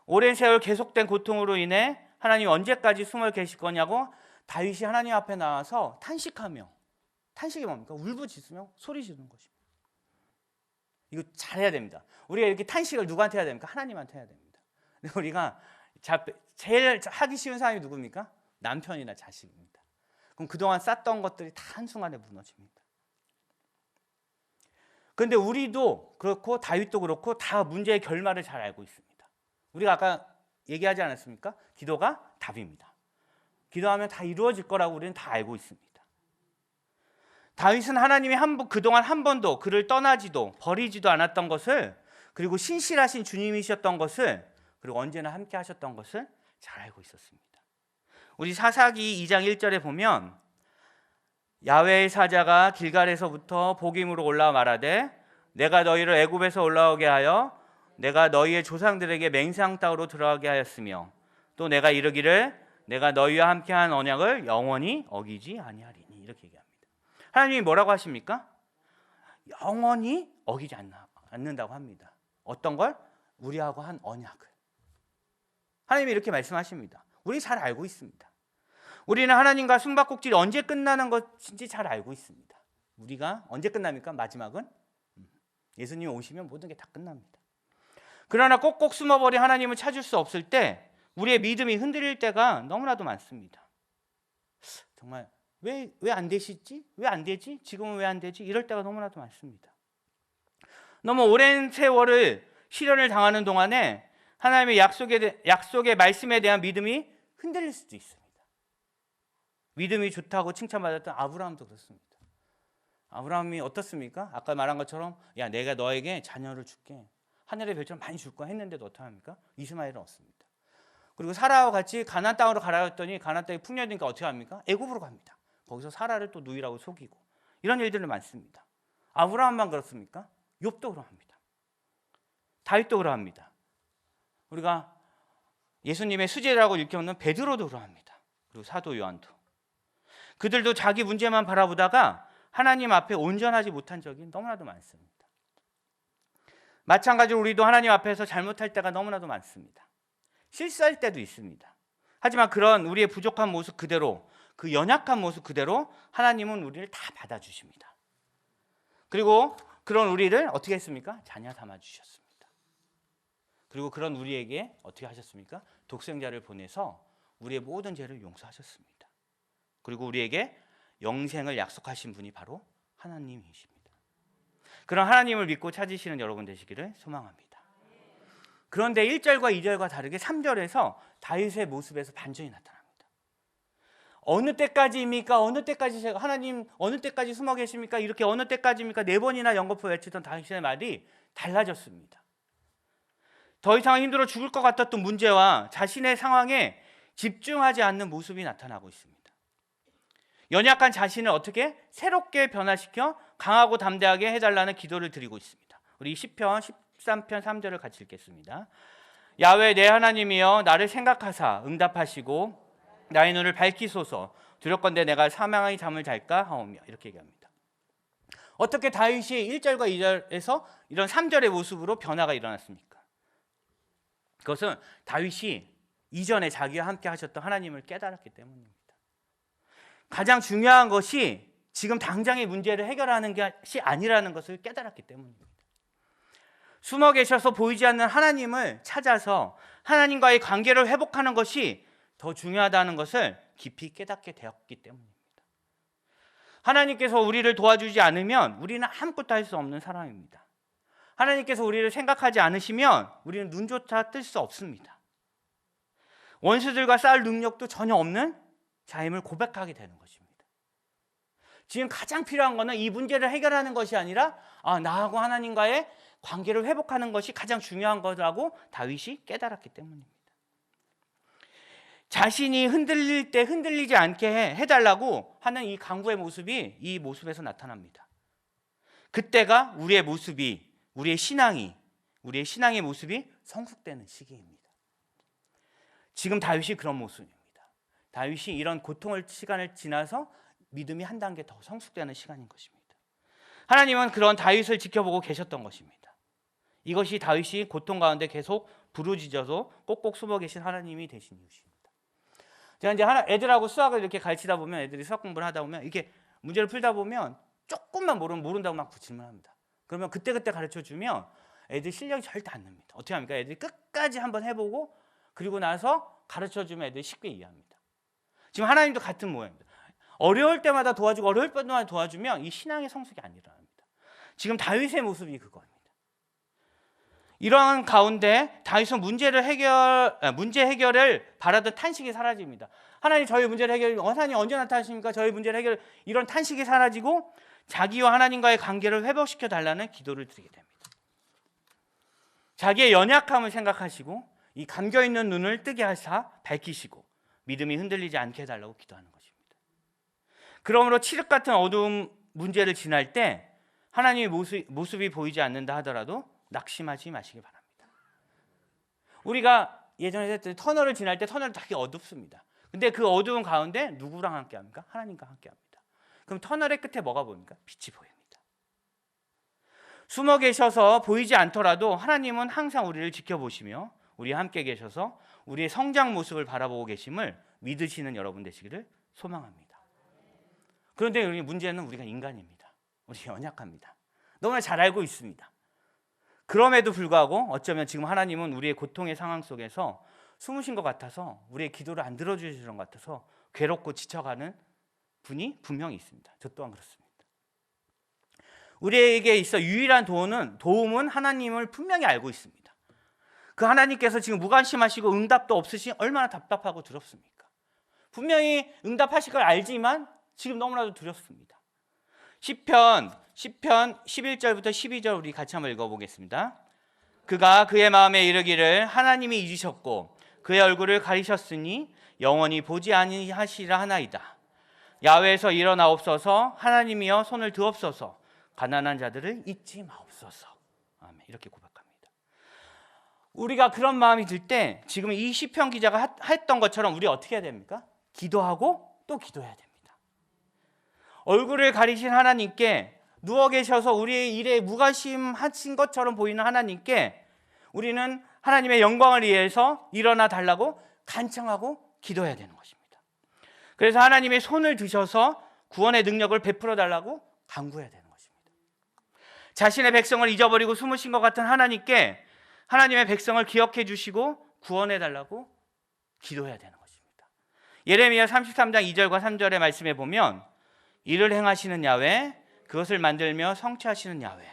오랜 세월 계속된 고통으로 인해 하나님 언제까지 숨어 계실 거냐고 다윗이 하나님 앞에 나와서 탄식하며, 탄식이 뭡니까? 울부짖으며 소리 지르는 것입니다. 이거 잘해야 됩니다. 우리가 이렇게 탄식을 누구한테 해야 됩니까? 하나님한테 해야 됩니다. 근데 우리가 제일 하기 쉬운 사람이 누굽니까? 남편이나 자식입니다. 그럼 그동안 쌓던 것들이 다 한순간에 무너집니다. 그런데 우리도 그렇고 다윗도 그렇고 다 문제의 결말을 잘 알고 있습니다. 우리가 아까 얘기하지 않았습니까? 기도가 답입니다. 기도하면 다 이루어질 거라고 우리는 다 알고 있습니다. 다윗은 하나님이 그동안 한 번도 그를 떠나지도 버리지도 않았던 것을, 그리고 신실하신 주님이셨던 것을, 그리고 언제나 함께 하셨던 것을 잘 알고 있었습니다. 우리 사사기 2장 1절에 보면 야훼의 사자가 길갈에서부터 복임으로 올라와 말하되 내가 너희를 애굽에서 올라오게 하여 내가 너희의 조상들에게 맹세한 땅으로 들어가게 하였으며 또 내가 이르기를 내가 너희와 함께한 언약을 영원히 어기지 아니하리니, 이렇게 얘기합니다. 하나님이 뭐라고 하십니까? 영원히 어기지 않는다고 합니다. 어떤 걸? 우리하고 한 언약을. 하나님이 이렇게 말씀하십니다. 우리 잘 알고 있습니다. 우리는 하나님과 숨바꼭질이 언제 끝나는 것인지 잘 알고 있습니다. 우리가 언제 끝납니까? 마지막은 예수님이 오시면 모든 게 다 끝납니다. 그러나 꼭꼭 숨어버린 하나님을 찾을 수 없을 때 우리의 믿음이 흔들릴 때가 너무나도 많습니다. 정말 왜 안 되시지? 왜 안 되지? 지금은 왜 안 되지? 이럴 때가 너무나도 많습니다. 너무 오랜 세월을 시련을 당하는 동안에 하나님의 약속의 말씀에 대한 믿음이 흔들릴 수도 있습니다. 믿음이 좋다고 칭찬받았던 아브라함도 그렇습니다. 아브라함이 어떻습니까? 아까 말한 것처럼 야, 내가 너에게 자녀를 줄게, 하늘의 별처럼 많이 줄 거야 했는데도 어떻게 합니까? 이스마엘은 없습니다. 그리고 사라와 같이 가나안 땅으로 가라 했더니 가나안 땅이 풍년이니까 어떻게 합니까? 애굽으로 갑니다. 거기서 사라를 또 누이라고 속이고, 이런 일들이 많습니다. 아브라함만 그렇습니까? 욥도 그러합니다. 다윗도 그러합니다. 우리가 예수님의 수제라고 일컫는 베드로도 그러합니다. 그리고 사도 요한도. 그들도 자기 문제만 바라보다가 하나님 앞에 온전하지 못한 적이 너무나도 많습니다. 마찬가지로 우리도 하나님 앞에서 잘못할 때가 너무나도 많습니다. 실수할 때도 있습니다. 하지만 그런 우리의 부족한 모습 그대로, 그 연약한 모습 그대로 하나님은 우리를 다 받아주십니다. 그리고 그런 우리를 어떻게 했습니까? 자녀 삼아주셨습니다. 그리고 그런 우리에게 어떻게 하셨습니까? 독생자를 보내서 우리의 모든 죄를 용서하셨습니다. 그리고 우리에게 영생을 약속하신 분이 바로 하나님이십니다. 그런 하나님을 믿고 찾으시는 여러분 되시기를 소망합니다. 그런데 1절과 2절과 다르게 3절에서 다윗의 모습에서 반전이 나타납니다. 어느 때까지입니까? 어느 때까지 제가 하나님 어느 때까지 숨어 계십니까? 이렇게 어느 때까지입니까? 4번이나 연거푸 외치던 다윗의 말이 달라졌습니다. 더 이상 힘들어 죽을 것 같았던 문제와 자신의 상황에 집중하지 않는 모습이 나타나고 있습니다. 연약한 자신을 어떻게 새롭게 변화시켜 강하고 담대하게 해달라는 기도를 드리고 있습니다. 우리 시편 13편 3절을 같이 읽겠습니다. 야훼 내 하나님이여 나를 생각하사 응답하시고 나의 눈을 밝히소서. 두렵건대 내가 사망의 잠을 잘까 하오며, 이렇게 얘기합니다. 어떻게 다윗이 1절과 2절에서 이런 3절의 모습으로 변화가 일어났습니까? 그것은 다윗이 이전에 자기와 함께 하셨던 하나님을 깨달았기 때문입니다. 가장 중요한 것이 지금 당장의 문제를 해결하는 것이 아니라는 것을 깨달았기 때문입니다. 숨어 계셔서 보이지 않는 하나님을 찾아서 하나님과의 관계를 회복하는 것이 더 중요하다는 것을 깊이 깨닫게 되었기 때문입니다. 하나님께서 우리를 도와주지 않으면 우리는 아무것도 할 수 없는 사람입니다. 하나님께서 우리를 생각하지 않으시면 우리는 눈조차 뜰 수 없습니다. 원수들과 싸울 능력도 전혀 없는 자임을 고백하게 되는 것입니다. 지금 가장 필요한 것은 이 문제를 해결하는 것이 아니라 나하고 하나님과의 관계를 회복하는 것이 가장 중요한 거라고 다윗이 깨달았기 때문입니다. 자신이 흔들릴 때 흔들리지 않게 해달라고 하는 이 간구의 모습이 이 모습에서 나타납니다. 그때가 우리의 모습이, 우리의 신앙의 모습이 성숙되는 시기입니다. 지금 다윗이 그런 모습입니다. 다윗이 이런 시간을 지나서 믿음이 한 단계 더 성숙되는 시간인 것입니다. 하나님은 그런 다윗을 지켜보고 계셨던 것입니다. 이것이 다윗이 고통 가운데 계속 부르짖어서 꼭꼭 숨어 계신 하나님이 되신 이유입니다. 제가 이제 애들하고 수학을 이렇게 가르치다 보면, 애들이 수학 공부를 하다 보면 이렇게 문제를 풀다 보면 조금만 모른다고 막 질문합니다. 그러면 그때 가르쳐 주면 애들 실력이 절대 안 납니다. 어떻게 합니까? 애들이 끝까지 한번 해보고 그리고 나서 가르쳐 주면 애들이 쉽게 이해합니다. 지금 하나님도 같은 모양입니다. 어려울 때마다 도와주고 어려울 때마다 도와주면 이 신앙의 성숙이 안 일어납니다. 지금 다윗의 모습이 그거입니다. 이러한 가운데 다윗은 문제 해결을 바라던 탄식이 사라집니다. 하나님 저희 문제를 하나님 언제 나타나십니까? 저희 문제를 이런 탄식이 사라지고 자기와 하나님과의 관계를 회복시켜 달라는 기도를 드리게 됩니다. 자기의 연약함을 생각하시고 이 감겨 있는 눈을 뜨게 하사 밝히시고 믿음이 흔들리지 않게 해달라고 기도하는 것입니다. 그러므로 칠흑 같은 어두운 문제를 지날 때 하나님의 모습이 보이지 않는다 하더라도 낙심하지 마시기 바랍니다. 우리가 예전에 했던 터널을 지날 때 터널이 되게 어둡습니다. 근데 그 어두운 가운데 누구랑 함께 합니까? 하나님과 함께 합니다. 그럼 터널의 끝에 뭐가 보입니까? 빛이 보입니다. 숨어 계셔서 보이지 않더라도 하나님은 항상 우리를 지켜보시며 우리와 함께 계셔서 우리의 성장 모습을 바라보고 계심을 믿으시는 여러분 되시기를 소망합니다. 그런데 우리 문제는 우리가 인간입니다. 우리가 연약합니다. 너무나 잘 알고 있습니다. 그럼에도 불구하고 어쩌면 지금 하나님은 우리의 고통의 상황 속에서 숨으신 것 같아서 우리의 기도를 안 들어주시는 것 같아서 괴롭고 지쳐가는 분이 분명히 있습니다. 저 또한 그렇습니다. 우리에게 있어 유일한 도움은 하나님을 분명히 알고 있습니다. 그 하나님께서 지금 무관심하시고 응답도 없으신 얼마나 답답하고 두렵습니까? 분명히 응답하실 걸 알지만 지금 너무나도 두렵습니다. 시편 11절부터 12절 우리 같이 한번 읽어보겠습니다. 그가 그의 마음에 이르기를 하나님이 잊으셨고 그의 얼굴을 가리셨으니 영원히 보지 아니하시리라 하나이다. 야외에서 일어나옵소서. 하나님이여 손을 드옵소서. 가난한 자들을 잊지 마옵소서. 아멘. 이렇게 고백합니다. 우리가 그런 마음이 들 때 지금 이 시편 기자가 했던 것처럼 우리 어떻게 해야 됩니까? 기도하고 또 기도해야 됩니다. 얼굴을 가리신 하나님께, 누워 계셔서 우리의 일에 무관심하신 것처럼 보이는 하나님께 우리는 하나님의 영광을 위해서 일어나 달라고 간청하고 기도해야 되는 것입니다. 그래서 하나님의 손을 드셔서 구원의 능력을 베풀어 달라고 간구해야 되는 것입니다. 자신의 백성을 잊어버리고 숨으신 것 같은 하나님께 하나님의 백성을 기억해 주시고 구원해 달라고 기도해야 되는 것입니다. 예레미야 33장 2절과 3절의 말씀에 보면 이를 행하시는 야훼, 그것을 만들며 성취하시는 야훼,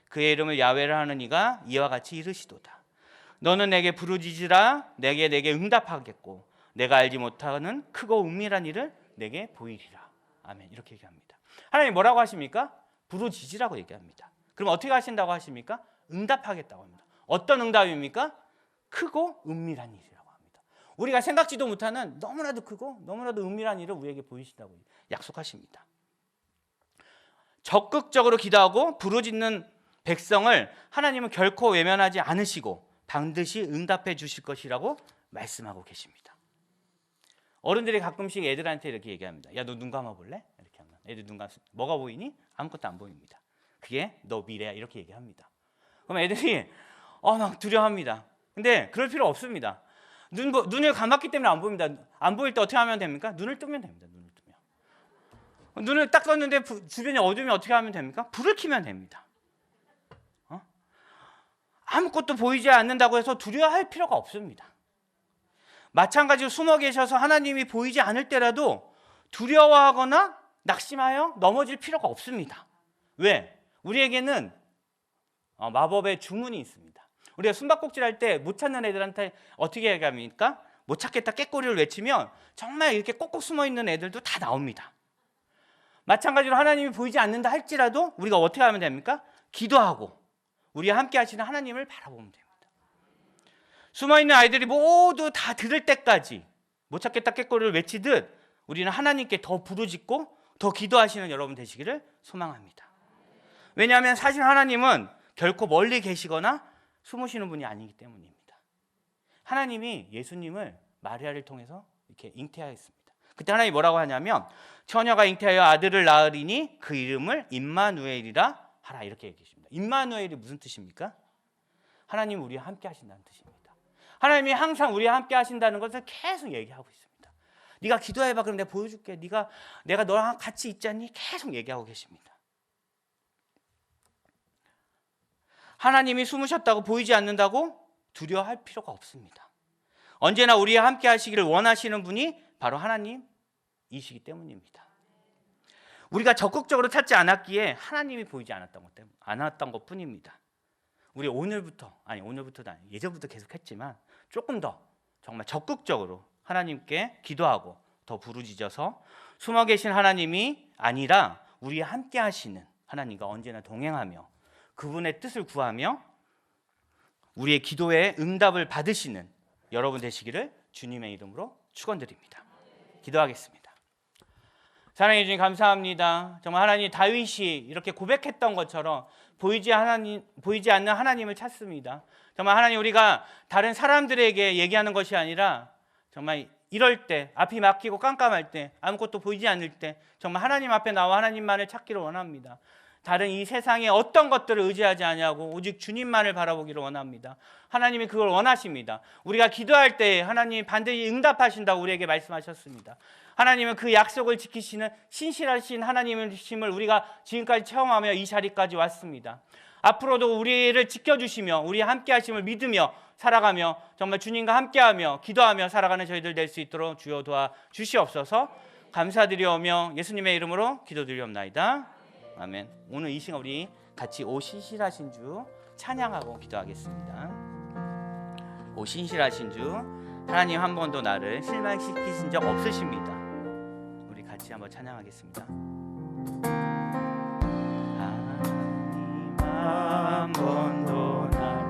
그의 이름을 야훼라 하는 이가 이와 같이 이르시도다. 너는 내게 부르짖으라. 내게 응답하겠고 내가 알지 못하는 크고 은밀한 일을 내게 보이리라. 아멘. 이렇게 얘기합니다. 하나님 뭐라고 하십니까? 부르짖으라고 얘기합니다. 그럼 어떻게 하신다고 하십니까? 응답하겠다고 합니다. 어떤 응답입니까? 크고 은밀한 일이라고 합니다. 우리가 생각지도 못하는 너무나도 크고 너무나도 은밀한 일을 우리에게 보이신다고 약속하십니다. 적극적으로 기도하고 부르짖는 백성을 하나님은 결코 외면하지 않으시고 반드시 응답해 주실 것이라고 말씀하고 계십니다. 어른들이 가끔씩 애들한테 이렇게 얘기합니다. 야, 너 눈 감아볼래? 이렇게 하면 애들 눈 감아. 뭐가 보이니? 아무것도 안 보입니다. 그게 너 미래야. 이렇게 얘기합니다. 그럼 애들이 막 두려워합니다. 근데 그럴 필요 없습니다. 눈을 감았기 때문에 안 보입니다. 안 보일 때 어떻게 하면 됩니까? 눈을 뜨면 됩니다. 눈을 딱 떴는데 주변이 어두우면 어떻게 하면 됩니까? 불을 켜면 됩니다. 아무것도 보이지 않는다고 해서 두려워할 필요가 없습니다. 마찬가지로 숨어 계셔서 하나님이 보이지 않을 때라도 두려워하거나 낙심하여 넘어질 필요가 없습니다. 왜? 우리에게는 마법의 주문이 있습니다. 우리가 숨바꼭질 할 때 못 찾는 애들한테 어떻게 얘기합니까? 못 찾겠다 깨꼬리를 외치면 정말 이렇게 꼭꼭 숨어 있는 애들도 다 나옵니다. 마찬가지로 하나님이 보이지 않는다 할지라도 우리가 어떻게 하면 됩니까? 기도하고 우리와 함께 하시는 하나님을 바라보면 됩니다. 숨어있는 아이들이 모두 다 들을 때까지 못 찾겠다 깨꼬리를 외치듯 우리는 하나님께 더 부르짖고 더 기도하시는 여러분 되시기를 소망합니다. 왜냐하면 사실 하나님은 결코 멀리 계시거나 숨으시는 분이 아니기 때문입니다. 하나님이 예수님을 마리아를 통해서 이렇게 잉태하였습니다. 그때 하나님이 뭐라고 하냐면 처녀가 잉태하여 아들을 낳으리니 그 이름을 임마누엘이라 하라, 이렇게 얘기하십니다. 임마누엘이 무슨 뜻입니까? 하나님 우리와 함께 하신다는 뜻입니다. 하나님이 항상 우리와 함께 하신다는 것을 계속 얘기하고 있습니다. 네가 기도해봐, 그럼 내가 보여줄게. 내가 너랑 같이 있잖니? 계속 얘기하고 계십니다. 하나님이 숨으셨다고 보이지 않는다고 두려워할 필요가 없습니다. 언제나 우리와 함께 하시기를 원하시는 분이 바로 하나님이시기 때문입니다. 우리가 적극적으로 찾지 않았기에 하나님이 보이지 않았던 것뿐입니다. 우리 오늘부터도 아니 예전부터 계속 했지만 조금 더 정말 적극적으로 하나님께 기도하고 더 부르짖어서 숨어 계신 하나님이 아니라 우리와 함께 하시는 하나님과 언제나 동행하며 그분의 뜻을 구하며 우리의 기도에 응답을 받으시는 여러분 되시기를 주님의 이름으로 축원드립니다. 기도하겠습니다. 사랑해 주님 감사합니다. 정말 하나님, 다윗이 이렇게 고백했던 것처럼 보이지 않는 하나님을 찾습니다. 정말 하나님, 우리가 다른 사람들에게 얘기하는 것이 아니라 정말 이럴 때, 앞이 막히고 깜깜할 때, 아무것도 보이지 않을 때 정말 하나님 앞에 나와 하나님만을 찾기를 원합니다. 다른 이 세상에 어떤 것들을 의지하지 아니하고 오직 주님만을 바라보기를 원합니다. 하나님이 그걸 원하십니다. 우리가 기도할 때 하나님이 반드시 응답하신다고 우리에게 말씀하셨습니다. 하나님은 그 약속을 지키시는 신실하신 하나님이심을 우리가 지금까지 체험하며 이 자리까지 왔습니다. 앞으로도 우리를 지켜주시며 우리 함께 하심을 믿으며 살아가며 정말 주님과 함께하며 기도하며 살아가는 저희들 될 수 있도록 주여 도와 주시옵소서. 감사드리오며 예수님의 이름으로 기도드리옵나이다. 아멘. 오늘 이 시간 우리 같이 오 신실하신 주 찬양하고 기도하겠습니다. 오 신실하신 주, 하나님 한 번도 나를 실망시키신 적 없으십니다. 우리 같이 한번 찬양하겠습니다. 하나님 한 번도 나를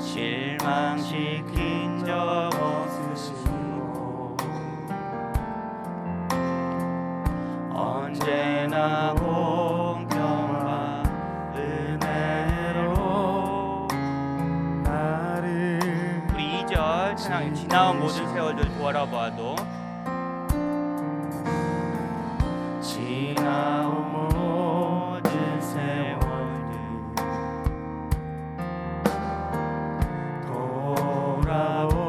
실망시킨 적 없으시고 언제나 공평과 은혜로 나를 우리 2절 찬양, 지나온 모든 세월들 돌아봐도 지나온 모든 세월들 돌아보아도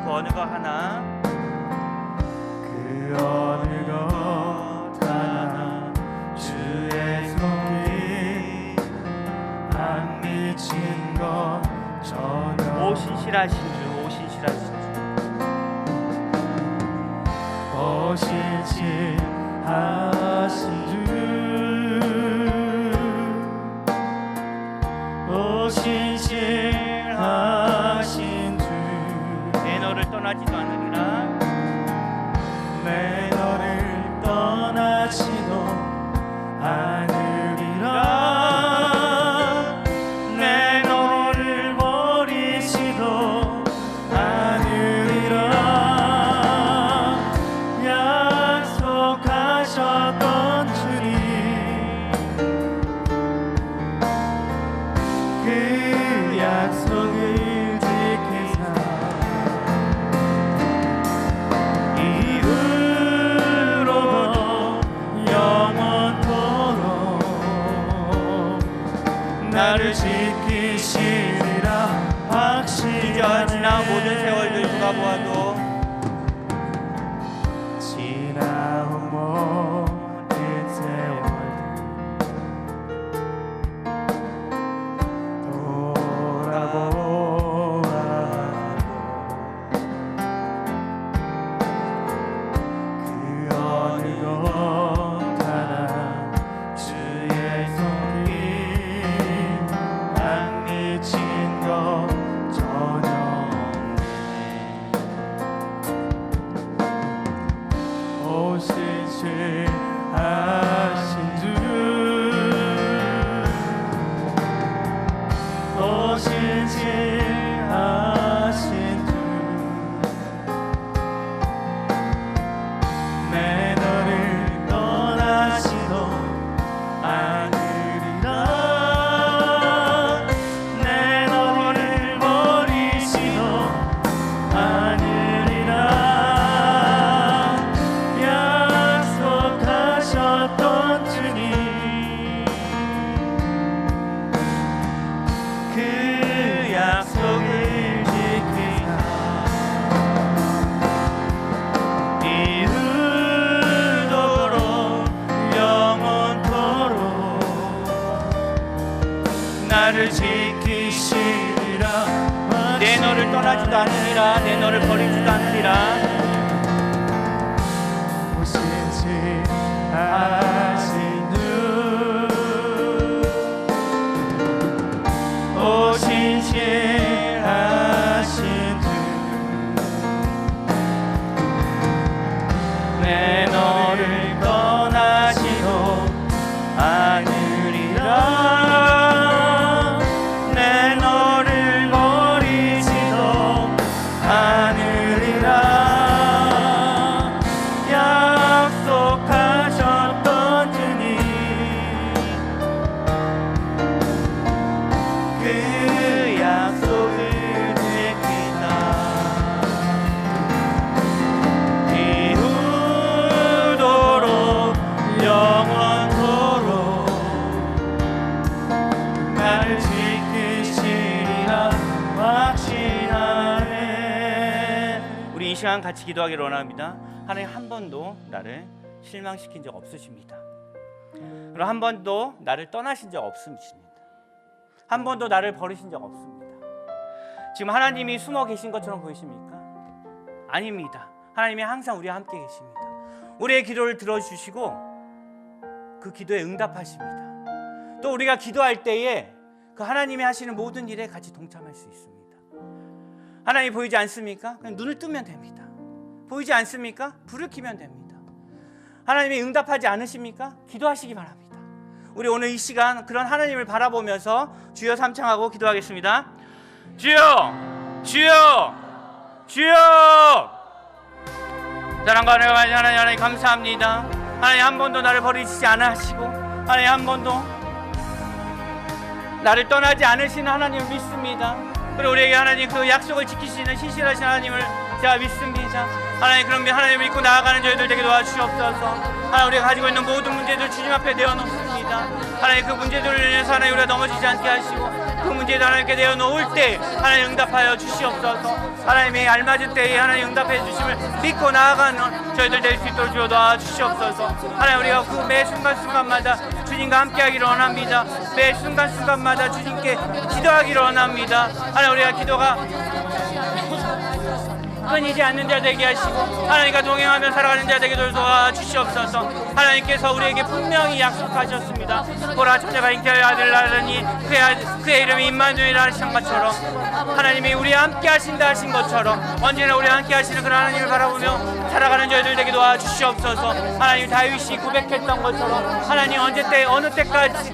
그 어느 거 하나 어느 것 하나 주의 손길 안 미친 것 전혀 오 신실하신 주, 오 신실하신 주, 오 신실하신 주, 오 신실하신 주, 내 너를 떠나지도 않으리라. 내 너를 떠나지도 않으리라. 내 너를 버리지도 않으리라. 약속하셨던 주님, 그 약속을 나를 지키시리라 확신하네. 지나온 모든 세월들 누가 보아도 지나온 모든 세월들 돌아보아도 그 어느 것 하나 주의 손길 미친 것 전혀 없네. 오 신실하신 주, 오 신실하신 주, 내 너를 않으리라. 내 너를 버리지도 않으리라. 오시지 하신 주 오시지 하신 주 내 너를 떠나지도 않으리라. 내 너를 버리지도 않으리라. 약속하셨던 주님 그 약속을 지키나 이후도록 영원토록 나를 지키시리라 확신하네. 우리 이 시간 같이 기도하기를 원합니다. 하나님 한 번도 나를 실망시킨 적 없으십니다. 그리고 한 번도 나를 떠나신 적 없으십니다. 한 번도 나를 버리신 적 없습니다. 지금 하나님이 숨어 계신 것처럼 보이십니까? 아닙니다. 하나님이 항상 우리와 함께 계십니다. 우리의 기도를 들어주시고 그 기도에 응답하십니다. 또 우리가 기도할 때에 그 하나님이 하시는 모든 일에 같이 동참할 수 있습니다. 하나님이 보이지 않습니까? 그냥 눈을 뜨면 됩니다. 보이지 않습니까? 불을 켜면 됩니다. 하나님이 응답하지 않으십니까? 기도하시기 바랍니다. 우리 오늘 이 시간 그런 하나님을 바라보면서 주여 삼창하고 기도하겠습니다. 주여! 주여! 주여! 사랑과 은혜가 많은 하나님 감사합니다. 하나님 한 번도 나를 버리시지 않으시고 하나님 한 번도 나를 떠나지 않으시는 하나님을 믿습니다. 그리고 우리에게 하나님 그 약속을 지키시는 신실하신 하나님을 제가 믿습니다. 하나님 그런 하나님을 믿고 나아가는 저희들 되게 도와주시옵소서. 하나님 우리가 가지고 있는 모든 문제들 주님 앞에 내어놓습니다. 하나님 그 문제들을 인해서 하나님 우리가 넘어지지 않게 하시고 그 문제들 하나님께 내어놓을 때 하나님 응답하여 주시옵소서. 하나님이 알맞은 때에 하나님 응답해 주심을 믿고 나아가는 저희들 될 수 있도록 주여 도와주시옵소서. 하나님 우리가 그 매 순간순간마다 주님과 함께하기를 원합니다. 매 순간순간마다 주님께 기도하기를 원합니다. 하나님 우리가 기도가 끊이지 않는 자 되게 하시고 하나님과 동행하며 살아가는 자 되게 도와주시옵소서. 하나님께서 우리에게 분명히 약속하셨습니다. 보라 천자가 잉태하여 아들을 낳으니 그의 이름이 임마누엘이라 하신 것처럼 하나님이 우리와 함께 하신다 하신 것처럼 언제나 우리와 함께 하시는 그런 하나님을 바라보며 살아가는 저희들 되게 도와주시옵소서. 하나님 다윗이 고백했던 것처럼 하나님 어느 때까지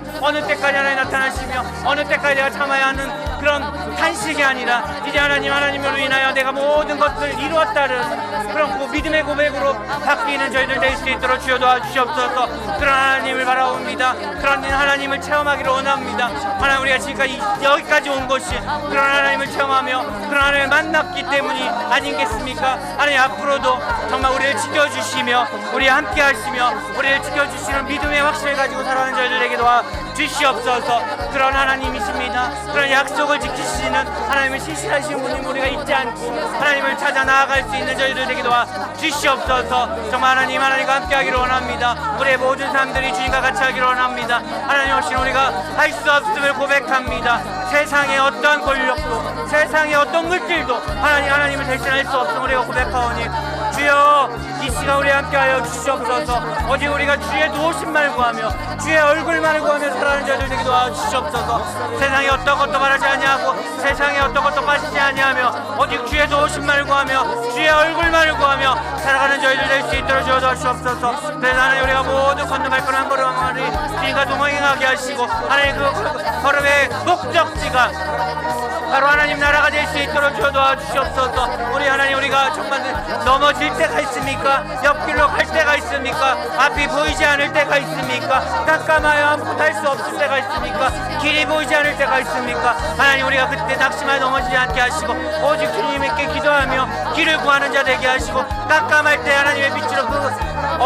하나님 나타나시며 어느 때까지 내가 참아야 하는 그런 탄식이 아니라 이제 하나님으로 인하여 내가 모든 것을 이루었다는 그런 믿음의 고백으로 바뀌는 저희들 될 수 있도록 주여 도와주시옵소서. 그런 하나님을 바라봅니다. 그런 하나님을 체험하기를 원합니다. 하나님 우리가 지금까지 여기까지 온 것이 그런 하나님을 체험하며 그런 하나님을 만났기 때문이 아니겠습니까? 하나님 앞으로도 정말 우리를 지켜주시며 우리와 함께 하시며 우리를 지켜주시는 믿음의 확신을 가지고 살아가는 저희들에게 도와주시옵소서. 그런 하나님이십니다. 그런 약속을 지키시는 하나님을 신실하신 분임 우리가 잊지 않고 하나님을 찾아 나아갈 수 있는 저희들에게 도와주시옵소서. 정말 하나님과 함께하기를 원합니다. 우리의 모든 사람들이 주님과 같이 하기를 원합니다. 하나님 없이는 우리가 할 수 없음을 고백합니다. 세상의 어떤 권력도 세상의 어떤 물질도 하나님을 대신할 수 없음을 우리가 고백하오니 주여 이 시간 우리와 함께하여 주시옵소서. 오직 우리가 주의 도우심만 구하며 주의 얼굴만을 구하며 살아가는 자들에게 도와주시옵소서. 세상에 어떤 것도 바라지 아니하고 세상에 어떤 것도 빠지지 아니하며 오직 주의 도우심만을 구하며 주의 얼굴만을 구하며 살아가는 저희들 될 수 있도록 도와주시옵소서. 그래서 하나님 우리가 모두 건너갈 건 한 걸음 한 걸음 주님과 동행하게 하시고 하나님 그 걸음의 목적지가 바로 하나님 나라가 될 수 있도록 도와주시옵소서. 우리 하나님 우리가 정말 넘어질 때가 있습니까? 옆길로 갈 때가 있습니까? 앞이 보이지 않을 때가 있습니까? 깜깜하여 아무것도 할 수 없을 때가 있습니까? 길이 보이지 않을 때가 있습니까? 하나님 우리가 그때 낙심하여 넘어지지 않게 하시고 오직 주님께 기도하며 길을 구하는 자 되게 하시고 깜깜할 때 하나님의 빛으로 그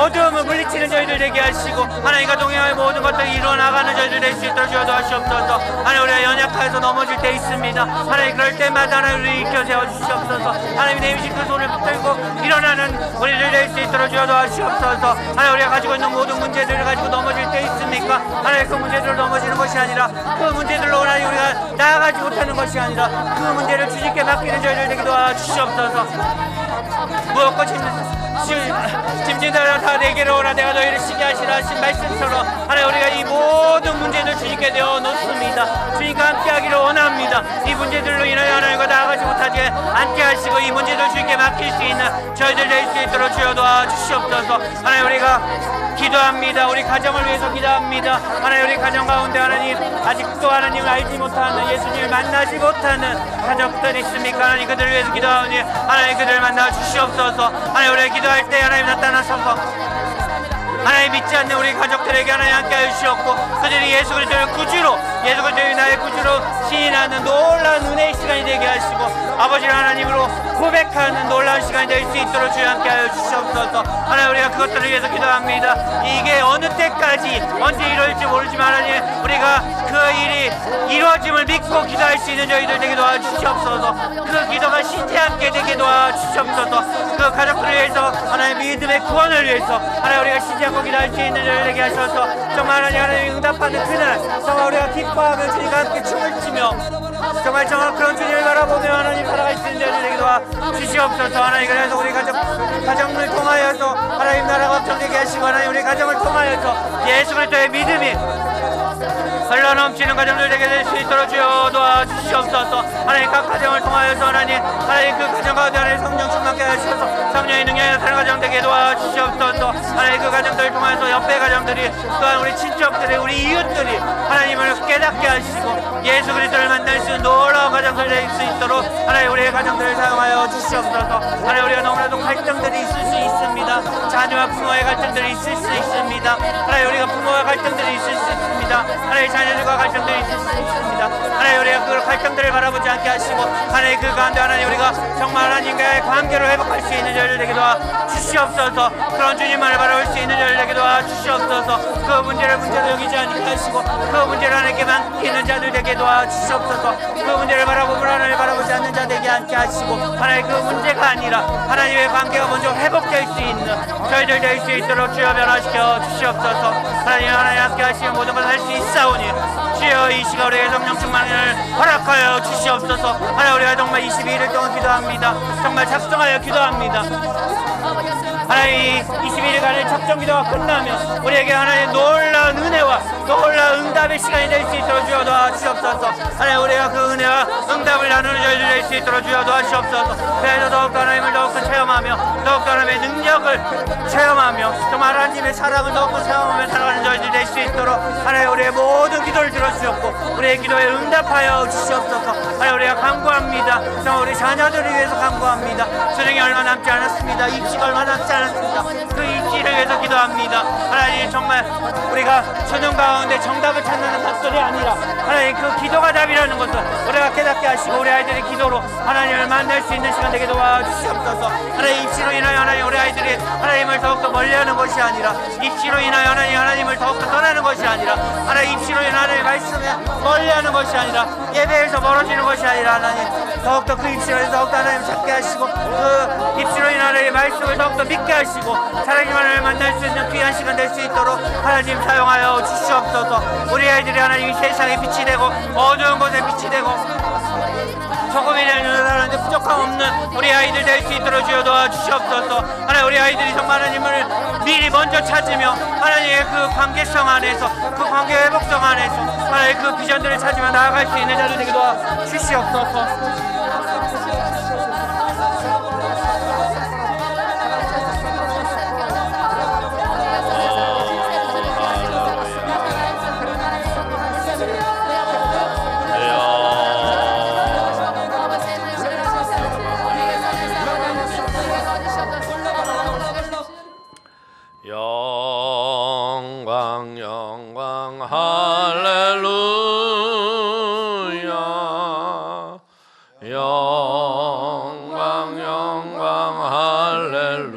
어두움을 물리치는 저희들 되게 하시고 하나님과 동행하여 모든 것들을 이루어 나가는 저희들 될 수 있도록 주여 도와주시옵소서. 하나님 우리가 연약하여서 넘어질 때 있습니다. 하나님 그럴 때마다 하나님 우리 일으켜 세워주시옵소서. 하나님 내 임신 그 손을 붙들고 일어나는 우리들 될 수 있도록 주여 도와주시옵소서. 하나님 우리가 가지고 있는 모든 문제들을 가지고 넘어질 때 있습니까? 하나님 그 문제들로 넘어지는 것이 아니라 그 문제들로 하나님 우리가 나아가지 못하는 것이 아니라 그 문제를 주님께 맡기는 저희들 되게 도와주시옵소서. 무엇고 짐진들아 다 내게로 오라 내가 너희를 쉬게 하시라 하신 말씀처럼 하나님 우리가 이 모든 문제들 주님께 내어 놓습니다. 주님과 함께 하기를 원합니다. 이 문제들로 인하여 하나님과 나아가지 못하게 않게 하시고 이 문제들 주님께 맡길 수 있는 저희들 될 수 있도록 주여 도와주시옵소서. 하나님 우리가 기도합니다. 우리 가정을 위해서 기도합니다. 하나님 우리 가정 가운데 하나님 아직도 하나님을 알지 못하는 예수님을 만나지 못하는 가족들 있습니까? 하나님 그들을 위해서 기도하오니 하나님 그들을 만나 주시옵소서. 하나님 우리가 기도할 때 하나님 나타나셔서 하나님 믿지 않는 우리 가족들에게 하나님 함께하여 주시옵고 그들이 예수 그리스도를 구주로 예수 그리스도를 나의 구주로 시인하는 놀라운 은혜의 시간이 되게 하시고 아버지 하나님으로 고백하는 놀라운 시간이 될 수 있도록 주여 함께하여 주시옵소서. 하나님 우리가 그것들을 위해서 기도합니다. 이게 어느 때까지 언제 이루어질지 모르지만 하나님 우리가 그 일이 이루어짐을 믿고 기도할 수 있는 저희들 되게 도와주시옵소서. 그 기도가 신뢰함께 되게 도와주시옵소서. 그 가족들을 위해서 하나님 믿음의 구원을 위해서 하나님 우리가 신뢰하고 기도할 수 있는 저희들 되게 하셔서 정말 하나님 응답하는 그날 정말 우리가 기뻐하며 주님과 함께 춤을 추며 정말 그런 주님을 바라보며 하나님 살아갈 수 있는 저희들에게 도와주시옵소서. 하나님 그래서 우리 가정을 통하여서 하나님 나라가 확장되게 하시고 하나님 우리 가정을 통하여서 예수 그리스도의 믿음이 흘러넘치는 가정들 되게 될 수 있도록 주여 도와주시옵소서. 하나님 각 가정을 통하여서 하나님 그 가정 가운데 하나님 성령 충만케 하셔서 성령의 능력이 나타나는 가정 되게 도와주시옵소서. 하나님 그 가정들을 통하여서 옆에 가정들이 또한 우리 친척들이 우리 이웃들이 하나님을 깨닫게 하시고 예수 그리스도를 만날 수 있는 놀라운 가정들 될 수 있도록 하나님 우리의 가정들을 사용하여 주시옵소서. 하나님 우리가 너무나도 갈등들이 있을 수 있습니다. 자녀와 부모의 갈등들이 있을 수 있습니다. 하나님 우리가 부모와 갈등들이 있을 수 있습니다. 하나님 자녀들과 갈등들이 있을 수 있습니다. 하나님 우리가 그 갈등들을 바라보지 않게 하시고 하나님 그 가운데 하나님 우리가 정말 하나님과의 관계를 회복할 수 있는 저희들 되게 도와주시옵소서. 그런 주님만을 바라볼 수 있는 저희들 되게 도와주시옵소서. 그 문제를 문제로 여기지 않게 하시고 그 문제를 하나님께 맡기는 자들 되게 도와주시옵소서. 그 문제를 바라보면 하나님을 바라보지 않는 자 되게 않게 하시고 하나님 그 문제가 아니라 하나님의 관계가 먼저 회복될 수 있는 저희들 될 수 있도록 주여 변화시켜 주시옵소서. 하나님 함께 하시면 모든 걸 할 수 있사오니 주여 이 시간 우리의 성령 충만을 허락하여 주시옵소서. 하나님 우리가 정말 22일 동안 기도합니다. 정말 작정하여 기도합니다. 하나님 21일간의 작정 기도가 끝나면 우리에게 하나님의 놀라운 은혜와 놀라운 응답의 시간이 될 수 있도록 주여 도와주시옵소서. 하나님 우리가 그 은혜와 응답을 나누는 저희들 될 수 있도록 주여 도와주시옵소서. 그래서 더욱더 하나님을 더욱더 체험하며 더욱더 하나님의 능력을 체험하며 정말 하나님의 사랑을 더욱더 체험하며 살아가는 저희들 될 수 있도록 하나님 우리의 모든 기도를 들어주셨고 우리의 기도에 응답하여 주시옵소서. 하나님 우리가 간구합니다. 정말 우리 자녀들을 위해서 간구합니다. 수능이 얼마 남지 않았습니다. 입시가 얼마 남지 않았습니다. 그 입시를 위해서 기도합니다. 하나님 정말 우리가 수능 가운데 정답을 찾는 것들이 아니라 하나님 그 기도가 답이라는 것을 우리가 깨닫게 하시고 우리 아이들의 기도로 하나님을 만날 수 있는 시간 되게 도와주시옵소서. 하나님 입시로 인하여 하나님 우리 아이들이 하나님을 더욱더 멀리하는 것이 아니라 입시로 인하여 하나님을 더욱더 떠나는 것이 아니라 하나님 입시로 인하여 하나님의 말씀에 멀리하는 것이 아니라 예배에서 멀어지는 것이 아니라 하나님 더욱더 그 입시로 더욱더 하나님을 찾게 하시고 그 입시로 인하여 하나님의 말씀을 더욱더 믿게 하시고 사랑님만을 만날 수 있는 귀한 시간 될 수 있도록 하나님 사용하여 주시옵소서. 우리 아이들이 하나님 이 세상에 빛이 되고 어두운 곳에 빛이 되고 조금이라도 하나님 부족함 없는 우리 아이들 될 수 있도록 주여 도와주시옵소서. 하나님 우리 아이들이 정말 하나님을 미리 먼저 찾으며 하나님의 그 관계성 안에서 그 관계 회복성 안에서 하나님 그 비전들을 찾으며 나아갈 수 있는 자들 되게 도와주시옵소서. 영광 영광 할렐루야 영광 영광 할렐루야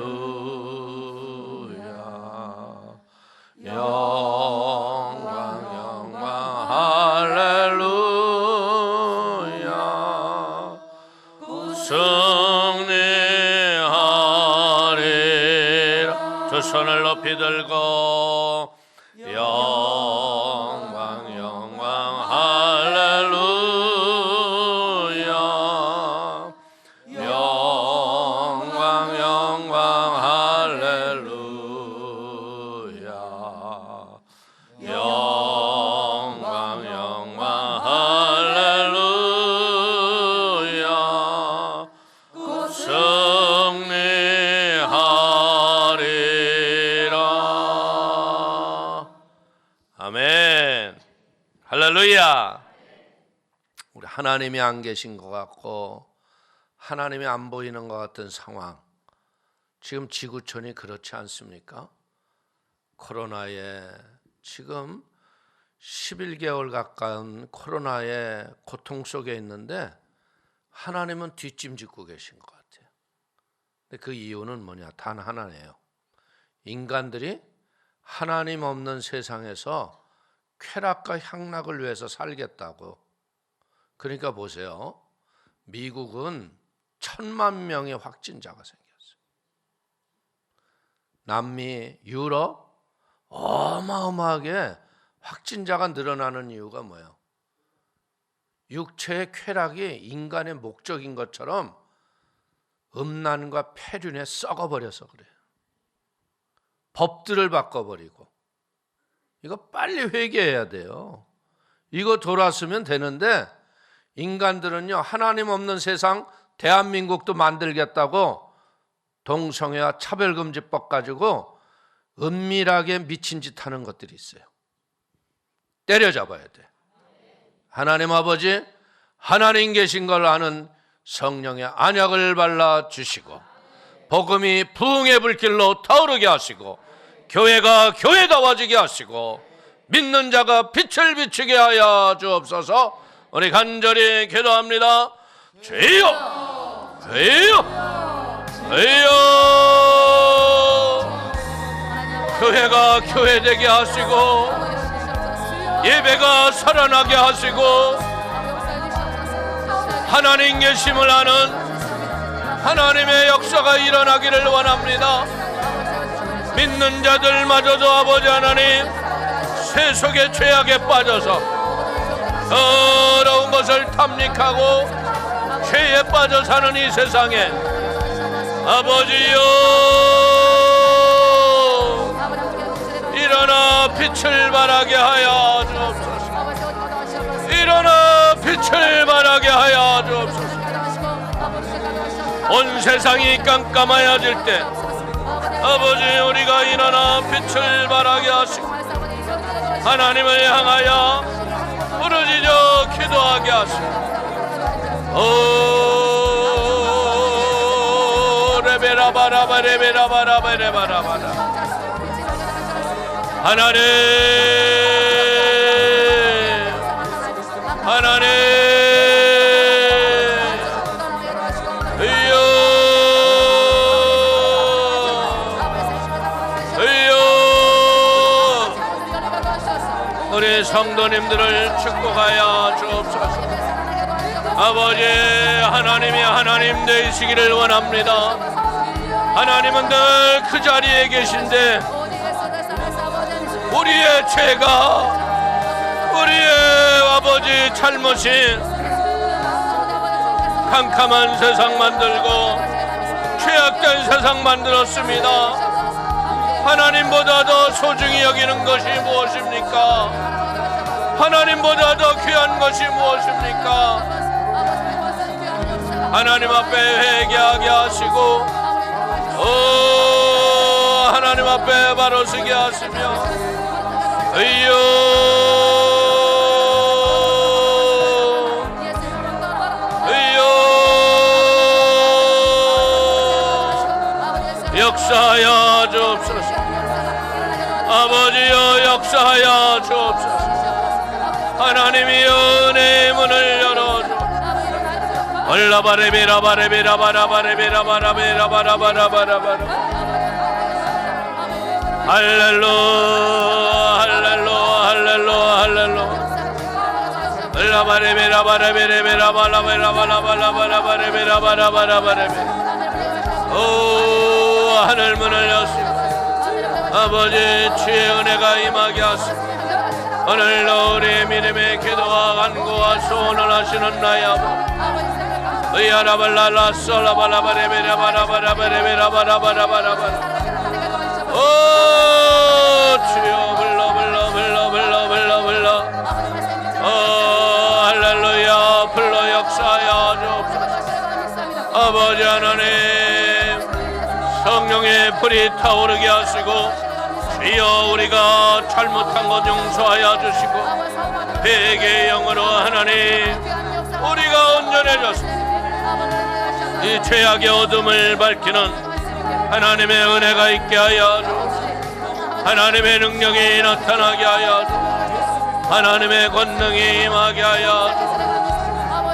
높이 들고 영광 영광 할렐루야 영광 영광 할렐루야 영광 영광 할렐루야 승리하리라. 아멘. 할렐루야. 우리 하나님이 안 계신 것 같고 하나님이 안 보이는 것 같은 상황, 지금 지구촌이 그렇지 않습니까? 코로나에 지금 11개월 가까운 코로나의 고통 속에 있는데 하나님은 뒷짐짓고 계신 것 같아요. 근데 그 이유는 뭐냐? 단 하나네요. 인간들이 하나님 없는 세상에서 쾌락과 향락을 위해서 살겠다고. 그러니까 보세요. 미국은 1000만 명의 확진자가 생겼어요. 남미, 유럽 어마어마하게 확진자가 늘어나는 이유가 뭐예요? 육체의 쾌락이 인간의 목적인 것처럼 음란과 폐륜에 썩어버려서 그래요. 법들을 바꿔버리고. 이거 빨리 회개해야 돼요. 이거 돌았으면 되는데 인간들은요, 하나님 없는 세상 대한민국도 만들겠다고 동성애와 차별금지법 가지고 은밀하게 미친 짓 하는 것들이 있어요. 때려잡아야 돼. 하나님 아버지, 하나님 계신 걸 아는 성령의 안약을 발라주시고 복음이 부흥의 불길로 타오르게 하시고 교회가 교회다워지게 하시고 믿는 자가 빛을 비추게 하여 주옵소서. 우리 간절히 기도합니다. 주여, 주여, 주여. 교회가 교회되게 하시고 예배가 살아나게 하시고 하나님 계심을 아는 하나님의 역사가 일어나기를 원합니다. 믿는 자들마저도 아버지 하나님 세속의 죄악에 빠져서 더러운 것을 탐닉하고 죄에 빠져 사는 이 세상에 아버지여 일어나 빛을 발하게 하여 주옵소서. 일어나 빛을 발하게 하여 주옵소서. 온 세상이 깜깜하여질 때 아버지 우리가 일어나 빛을 발하게 하시고 하나님을 향하여 부르짖어 기도하게 하시고 오 레베라바라바 레베라바라바 레바라바라 하나님 하나님 우리 성도님들을 축복하여 주옵소서. 아버지 하나님이 하나님 되시기를 원합니다. 하나님은 늘 그 자리에 계신데 우리의 죄가 우리의 아버지 잘못이 캄캄한 세상 만들고 죄악된 세상 만들었습니다. 하나님보다 더 소중히 여기는 것이 무엇입니까? 하나님보다 더 귀한 것이 무엇입니까? 하나님 앞에 회개하게 하시고 하나님 앞에 바로 서게 하시며 의여 의여 역사하여 주옵소서. 아버지여 역사하여 주옵소서. 하나님이 은혜의 문을 열어주옵소서. 얼라바레비라바레비라바라바레비라바라바라바라바라바라바라 할렐루야 할렐루야 할렐루야 할렐루야 얼라바레비라바레비라바라바라바라바라바라바라바라바라바라바라바라바라바라 오 하늘문을 여시고 아버지 주의 은혜가 임하게 하시고 오늘도 우리의 믿음의 기도와 간구와 소원을 하시는 나의 아버지 의아라발라라 쏠라발라바레베라바라바라바레베라바라바라바라 오 주여 불러 오 할렐루야 불러 역사하여 주옵소서 아버지 하나님 성령의 불이 타오르게 하시고 주여 우리가 잘못한 것 용서하여 주시고 회개의 영으로 하나님 우리가 온전해졌습니다. 이 죄악의 어둠을 밝히는 하나님의 은혜가 있게 하여 주옵소서. 하나님의 능력이 나타나게 하여 주옵소서. 하나님의 권능이 임하게 하여 주옵소서.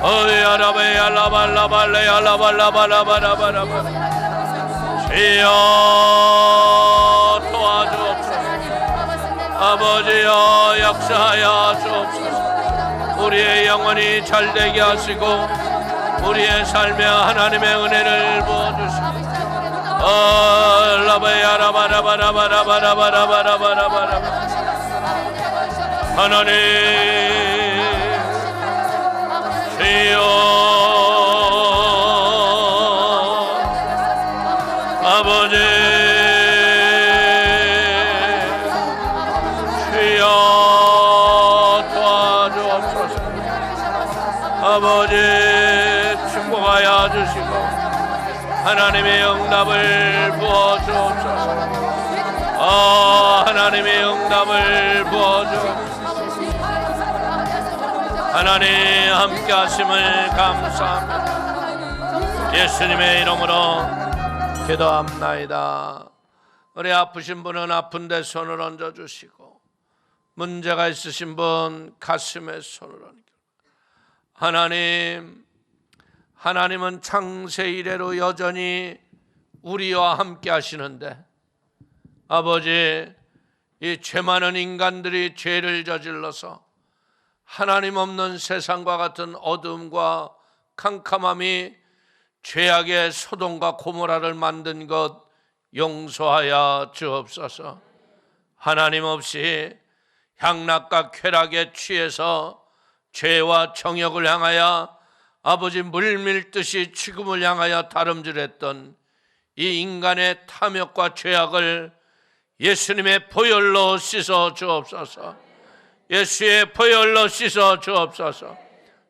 어이야라베 알라발라발레 알라발라발라바라바라바라 주여 도와주옵소서. 아버지여 역사하여 주옵소서. 우리의 영혼이 잘되게 하시고 우리의 삶에 하나님의 은혜를 부어주시고 라바야라바라바라바라바라바라바라바라바라 하나님 주여 아버지 주여 도와주옵소서. 아버지 축복하여 주시고 하나님의 응답을 부어주옵소서. 하나님의 응답을 부어주옵소서. 하나님 함께 하심을 감사합니다. 예수님의 이름으로 기도합나이다. 우리 아프신 분은 아픈데 손을 얹어주시고 문제가 있으신 분 가슴에 손을 얹고 하나님은 창세 이래로 여전히 우리와 함께 하시는데 아버지 이 죄 많은 인간들이 죄를 저질러서 하나님 없는 세상과 같은 어둠과 캄캄함이 죄악의 소돔과 고모라를 만든 것 용서하여 주옵소서. 하나님 없이 향락과 쾌락에 취해서 죄와 정욕을 향하여 아버지 물밀듯이 죽음을 향하여 다름질했던 이 인간의 탐욕과 죄악을 예수님의 보혈로 씻어 주옵소서. 예수의 보혈로 씻어 주옵소서.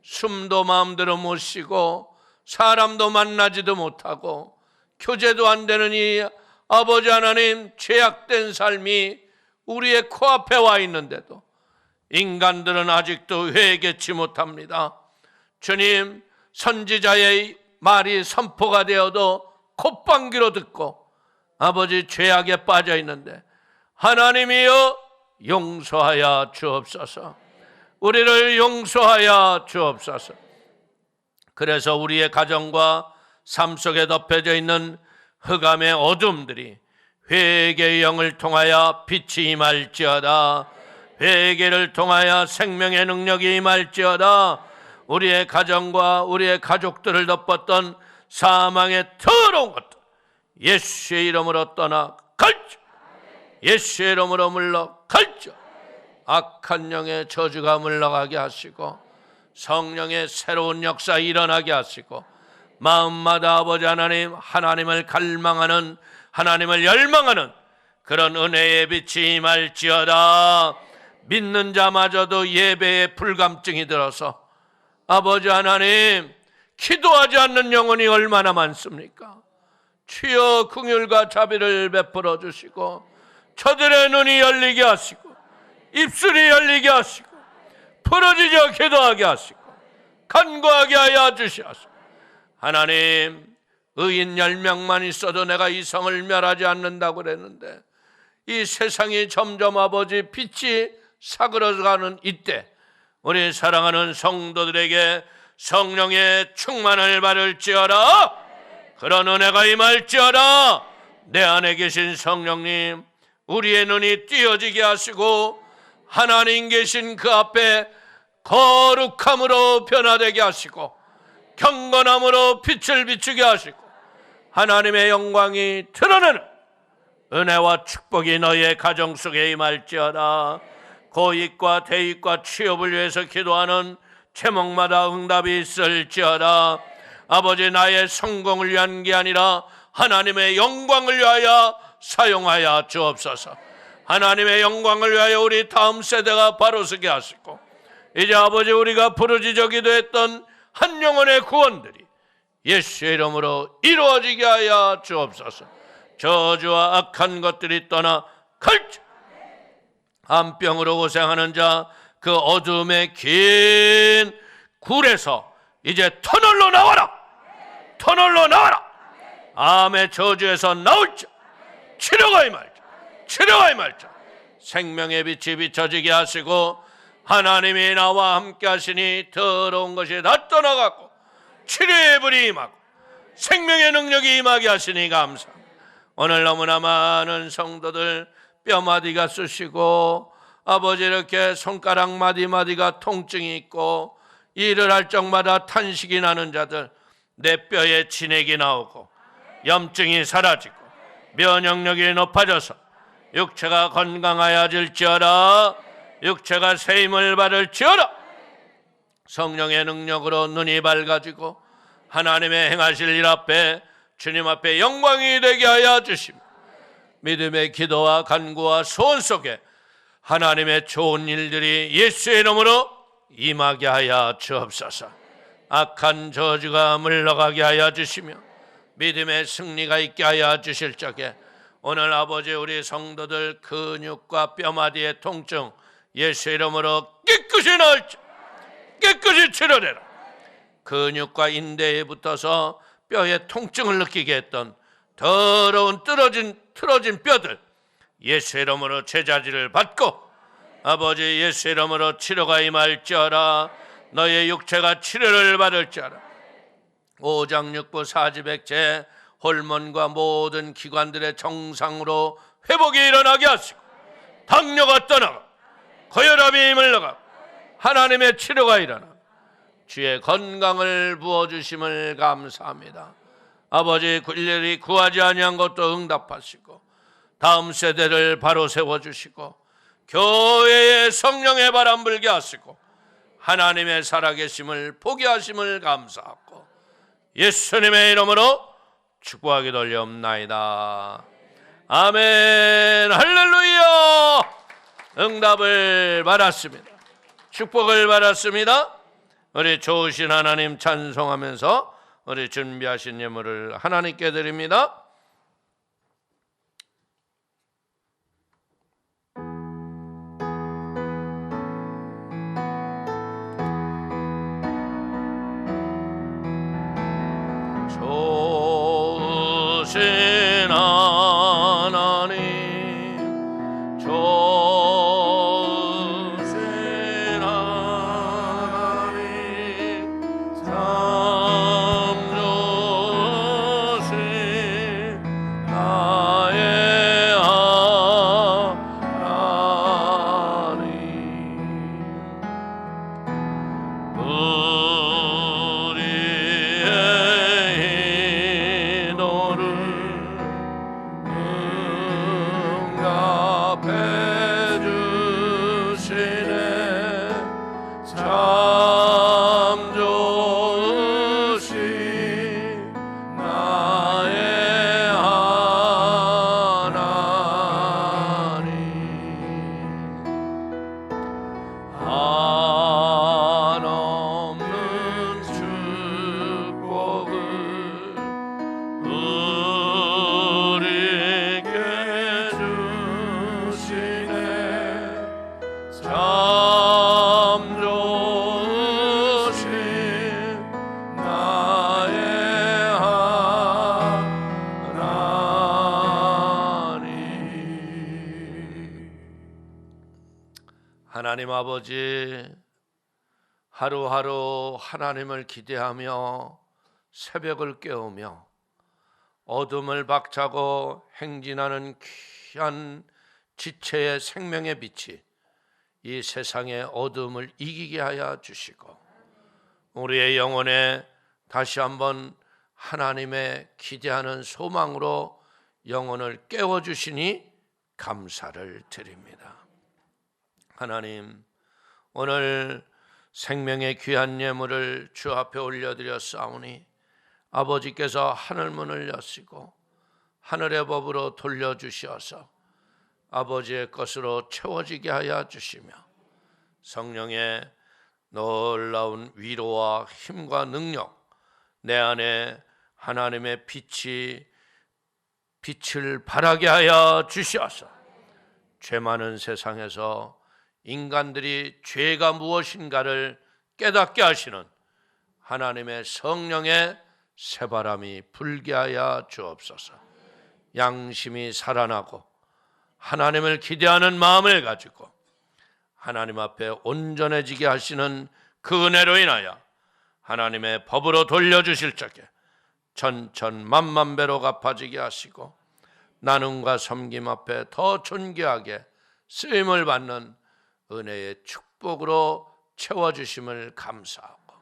숨도 마음대로 못 쉬고 사람도 만나지도 못하고 교제도 안 되는 이 아버지 하나님 죄악된 삶이 우리의 코앞에 와 있는데도 인간들은 아직도 회개치 못합니다. 주님, 선지자의 말이 선포가 되어도 콧방귀로 듣고 아버지 죄악에 빠져 있는데 하나님이여 용서하여 주옵소서. 우리를 용서하여 주옵소서. 그래서 우리의 가정과 삶 속에 덮여져 있는 흑암의 어둠들이 회개의 영을 통하여 빛이 임할지어다. 회개를 통하여 생명의 능력이 임할지어다. 우리의 가정과 우리의 가족들을 덮었던 사망의 더러운 것들 예수의 이름으로 떠나 갈지어다. 예수의 이름으로 물러갈지어다. 악한 영의 저주가 물러가게 하시고 성령의 새로운 역사 일어나게 하시고 마음마다 아버지 하나님, 하나님을 갈망하는, 하나님을 열망하는 그런 은혜의 빛이 임할지어다. 믿는 자마저도 예배에 불감증이 들어서 아버지 하나님, 기도하지 않는 영혼이 얼마나 많습니까? 주여 긍휼과 자비를 베풀어 주시고 저들의 눈이 열리게 하시고 입술이 열리게 하시고 부르짖어 기도하게 하시고 간구하게 하여 주시옵소서. 하나님, 의인 10명만 있어도 내가 이 성을 멸하지 않는다고 그랬는데 이 세상이 점점 아버지 빛이 사그러져가는 이때 우리 사랑하는 성도들에게 성령의 충만을 받을지어다. 그런 은혜가 임할지어다. 내 안에 계신 성령님, 우리의 눈이 띄어지게 하시고 하나님 계신 그 앞에 거룩함으로 변화되게 하시고 경건함으로 빛을 비추게 하시고 하나님의 영광이 드러나는 은혜와 축복이 너희의 가정 속에 임할지어다. 고익과 대익과 취업을 위해서 기도하는 제목마다 응답이 있을지어다. 아버지, 나의 성공을 위한 게 아니라 하나님의 영광을 위하여 사용하여 주옵소서. 하나님의 영광을 위하여 우리 다음 세대가 바로서게 하시고, 이제 아버지, 우리가 부르짖어 기도했던 한 영혼의 구원들이 예수의 이름으로 이루어지게 하여 주옵소서. 저주와 악한 것들이 떠나 갈지, 암병으로 고생하는 자, 그 어둠의 긴 굴에서 이제 터널로 나와라. 터널로 나와라. 암의 저주에서 나올자, 치료가 임할자, 치료가 임할자. 생명의 빛이 비춰지게 하시고, 하나님이 나와 함께 하시니 더러운 것이 다 떠나갔고 치료의 불이 임하고 생명의 능력이 임하게 하시니 감사합니다. 오늘 너무나 많은 성도들 뼈마디가 쑤시고, 아버지, 이렇게 손가락 마디마디가 통증이 있고 일을 할 적마다 탄식이 나는 자들, 내 뼈에 진액이 나오고 염증이 사라지고 면역력이 높아져서 육체가 건강하여질지어다. 육체가 새 힘을 받을지어다. 성령의 능력으로 눈이 밝아지고 하나님의 행하실 일 앞에, 주님 앞에 영광이 되게 하여 주십니다. 믿음의 기도와 간구와 소원 속에 하나님의 좋은 일들이 예수의 이름으로 임하게 하여 주옵소서. 악한 저주가 물러가게 하여 주시며 믿음의 승리가 있게 하여 주실 적에, 오늘 아버지, 우리 성도들 근육과 뼈마디의 통증 예수의 이름으로 깨끗이 나을지, 깨끗이 치료되라. 근육과 인대에 붙어서 뼈의 통증을 느끼게 했던 더러운 틀어진 뼈들 예수의 이름으로 제자지를 받고, 아버지, 예수의 이름으로 치료가 임할지어다. 너의 육체가 치료를 받을지어다. 오장육부 사지백체 호르몬과 모든 기관들의 정상으로 회복이 일어나게 하시고, 당뇨가 떠나가 고혈압이 물러가 하나님의 치료가 일어나 주의 건강을 부어주심을 감사합니다. 아버지, 일일이 구하지 아니한 것도 응답하시고 다음 세대를 바로 세워주시고 교회에 성령의 바람 불게 하시고 하나님의 살아계심을 보게 하심을 감사하고 예수님의 이름으로 축복하기 돌려옵나이다. 아멘. 할렐루야. 응답을 받았습니다. 축복을 받았습니다. 우리 좋으신 하나님 찬송하면서 우리 준비하신 예물을 하나님께 드립니다. 좋으신 하나님, 좋으신 하나님, 참 좋으신 나의 하나님. 우리의 기도를 응답해 주시네. 참 좋으신 나의 하나님. 한없는 축복을 우리에게 주시네. 참 좋으신 나의 하나님. 하나님 아버지, 하루하루 하나님을 기대하며 새벽을 깨우며 어둠을 박차고 행진하는 귀한 지체의 생명의 빛이 이 세상의 어둠을 이기게 하여 주시고, 우리의 영혼에 다시 한번 하나님의 기대하는 소망으로 영혼을 깨워주시니 감사를 드립니다. 하나님, 오늘 생명의 귀한 예물을 주 앞에 올려드렸사오니 아버지께서 하늘문을 여시고 하늘의 법으로 돌려주시어서 아버지의 것으로 채워지게 하여 주시며 성령의 놀라운 위로와 힘과 능력, 내 안에 하나님의 빛을 발하게 하여 주시어서 죄 많은 세상에서 인간들이 죄가 무엇인가를 깨닫게 하시는 하나님의 성령의 새바람이 불게 하여 주옵소서. 양심이 살아나고 하나님을 기대하는 마음을 가지고 하나님 앞에 온전해지게 하시는 그 은혜로 인하여 하나님의 법으로 돌려주실 적에 천천만만배로 갚아지게 하시고 나눔과 섬김 앞에 더 존귀하게 쓰임을 받는 은혜의 축복으로 채워주심을 감사하고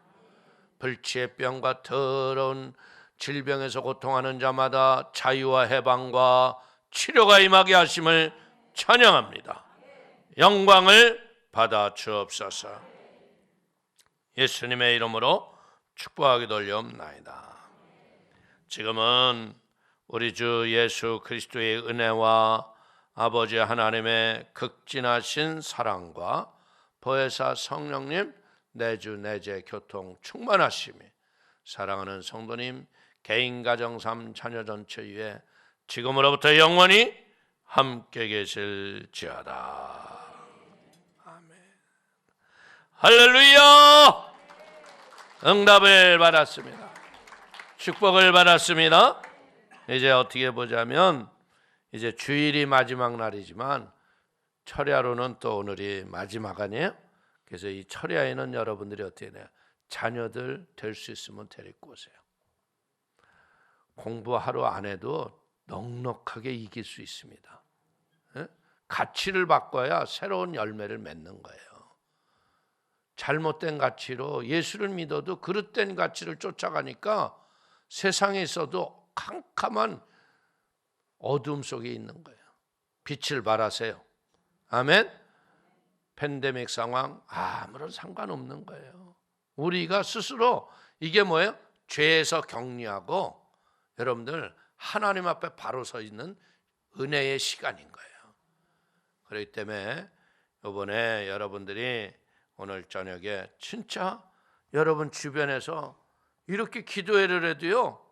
불치의 병과 더러운 질병에서 고통하는 자마다 자유와 해방과 치료가 임하게 하심을 찬양합니다. 영광을 받아 주옵소서. 예수님의 이름으로 축복하기도 올려옵나이다. 지금은 우리 주 예수 그리스도의 은혜와 아버지 하나님의 극진하신 사랑과 보혜사 성령님 내주 내재 교통 충만하심이 사랑하는 성도님 개인 가정 삶 자녀 전체 위에 지금으로부터 영원히 함께 계실지어다. 아멘. 할렐루야. 응답을 받았습니다. 축복을 받았습니다. 이제 어떻게 보자면 이제 주일이 마지막 날이지만 철야로는 또 오늘이 마지막 아니에요? 그래서 이 철야에는 여러분들이 어떻게 해야 돼요? 자녀들 될 수 있으면 데리고 오세요. 공부 하루 안 해도 넉넉하게 이길 수 있습니다. 가치를 바꿔야 새로운 열매를 맺는 거예요. 잘못된 가치로 예수를 믿어도 그릇된 가치를 쫓아가니까 세상에 있어도 캄캄한 어둠 속에 있는 거예요. 빛을 발하세요. 아멘. 팬데믹 상황 아무런 상관없는 거예요. 우리가 스스로 이게 뭐예요? 죄에서 격리하고 여러분들 하나님 앞에 바로 서 있는 은혜의 시간인 거예요. 그렇기 때문에 이번에 여러분들이 오늘 저녁에 진짜 여러분 주변에서 이렇게 기도회를 해도요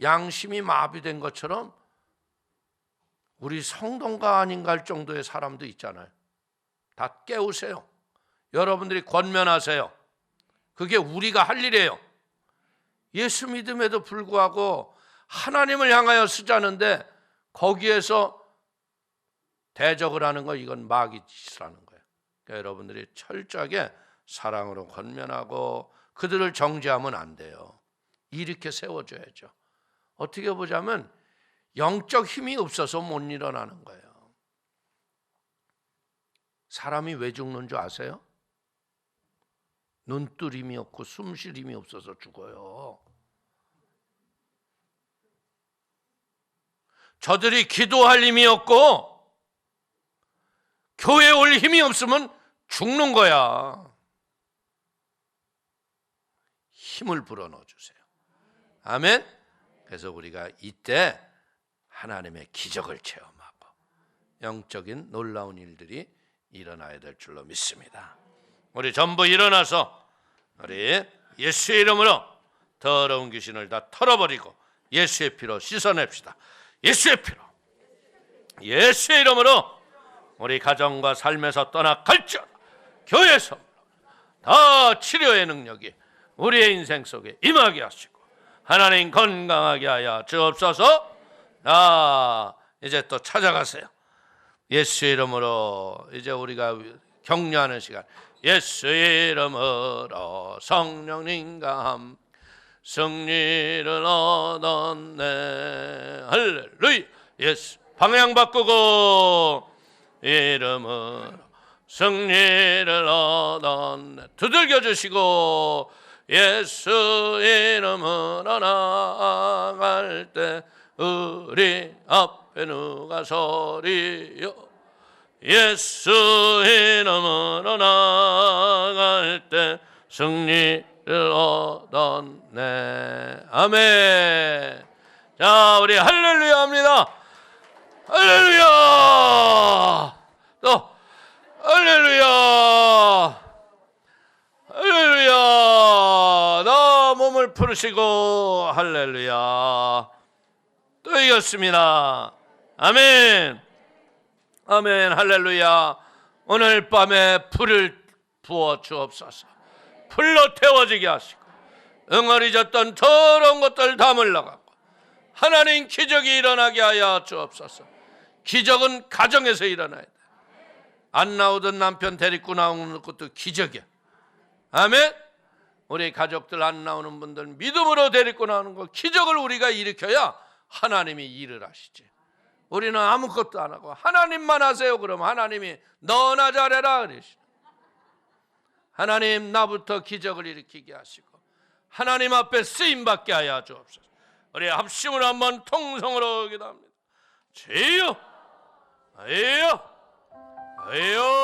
양심이 마비된 것처럼 우리 성도가 아닌가 할 정도의 사람도 있잖아요. 다 깨우세요. 여러분들이 권면하세요. 그게 우리가 할 일이에요. 예수 믿음에도 불구하고 하나님을 향하여 쓰자는데 거기에서 대적을 하는 거 이건 마귀 짓이라는 거예요. 그러니까 여러분들이 철저하게 사랑으로 권면하고 그들을 정죄하면 안 돼요. 이렇게 세워줘야죠. 어떻게 보자면 영적 힘이 없어서 못 일어나는 거예요. 사람이 왜 죽는 줄 아세요? 눈뜰 힘이 없고 숨쉴 힘이 없어서 죽어요. 저들이 기도할 힘이 없고 교회에 올 힘이 없으면 죽는 거야. 힘을 불어넣어 주세요. 아멘. 그래서 우리가 이때 하나님의 기적을 체험하고 영적인 놀라운 일들이 일어나야 될 줄로 믿습니다. 우리 전부 일어나서 우리 예수의 이름으로 더러운 귀신을 다 털어버리고 예수의 피로 씻어냅시다. 예수의 피로, 예수의 이름으로 우리 가정과 삶에서 떠나갈지어다. 교회에서 다 치료의 능력이 우리의 인생 속에 임하게 하시고 하나님 건강하게 하여 주옵소서. 이제 또 찾아가세요. 예수의 이름으로 이제 우리가 격려하는 시간. 예수의 이름으로 성령님과 함께 승리를 얻었네. 할렐루야. 예수 방향 바꾸고 이름으로 승리를 얻었네. 두들겨 주시고 예수 이름으로 나아갈 때 우리 앞에 앞에 누가 서리요 예수 이름으로 나갈 때 승리를 얻었네. 아멘. 자, 우리 할렐루야 합니다. 할렐루야. 또 할렐루야. 할렐루야. 나 몸을 풀으시고 할렐루야. 또 이겼습니다. 아멘. 아멘. 할렐루야. 오늘 밤에 불을 부어 주옵소서. 불로 태워지게 하시고 응어리졌던 더러운 것들 다 물러가고 하나님 기적이 일어나게 하여 주옵소서. 기적은 가정에서 일어나야 돼. 안 나오던 남편 데리고 나오는 것도 기적이야. 아멘. 우리 가족들 안 나오는 분들 믿음으로 데리고 나오는 거 기적을 우리가 일으켜야 하나님이 일을 하시지. 우리는 아무것도 안 하고 하나님만 하세요. 그러면 하나님이 너나 잘해라 그러시죠. 하나님 나부터 기적을 일으키게 하시고 하나님 앞에 쓰임받게 하여 주옵소서. 우리 합심을 한번 통성으로 기도합니다. 주여, 주여, 주여.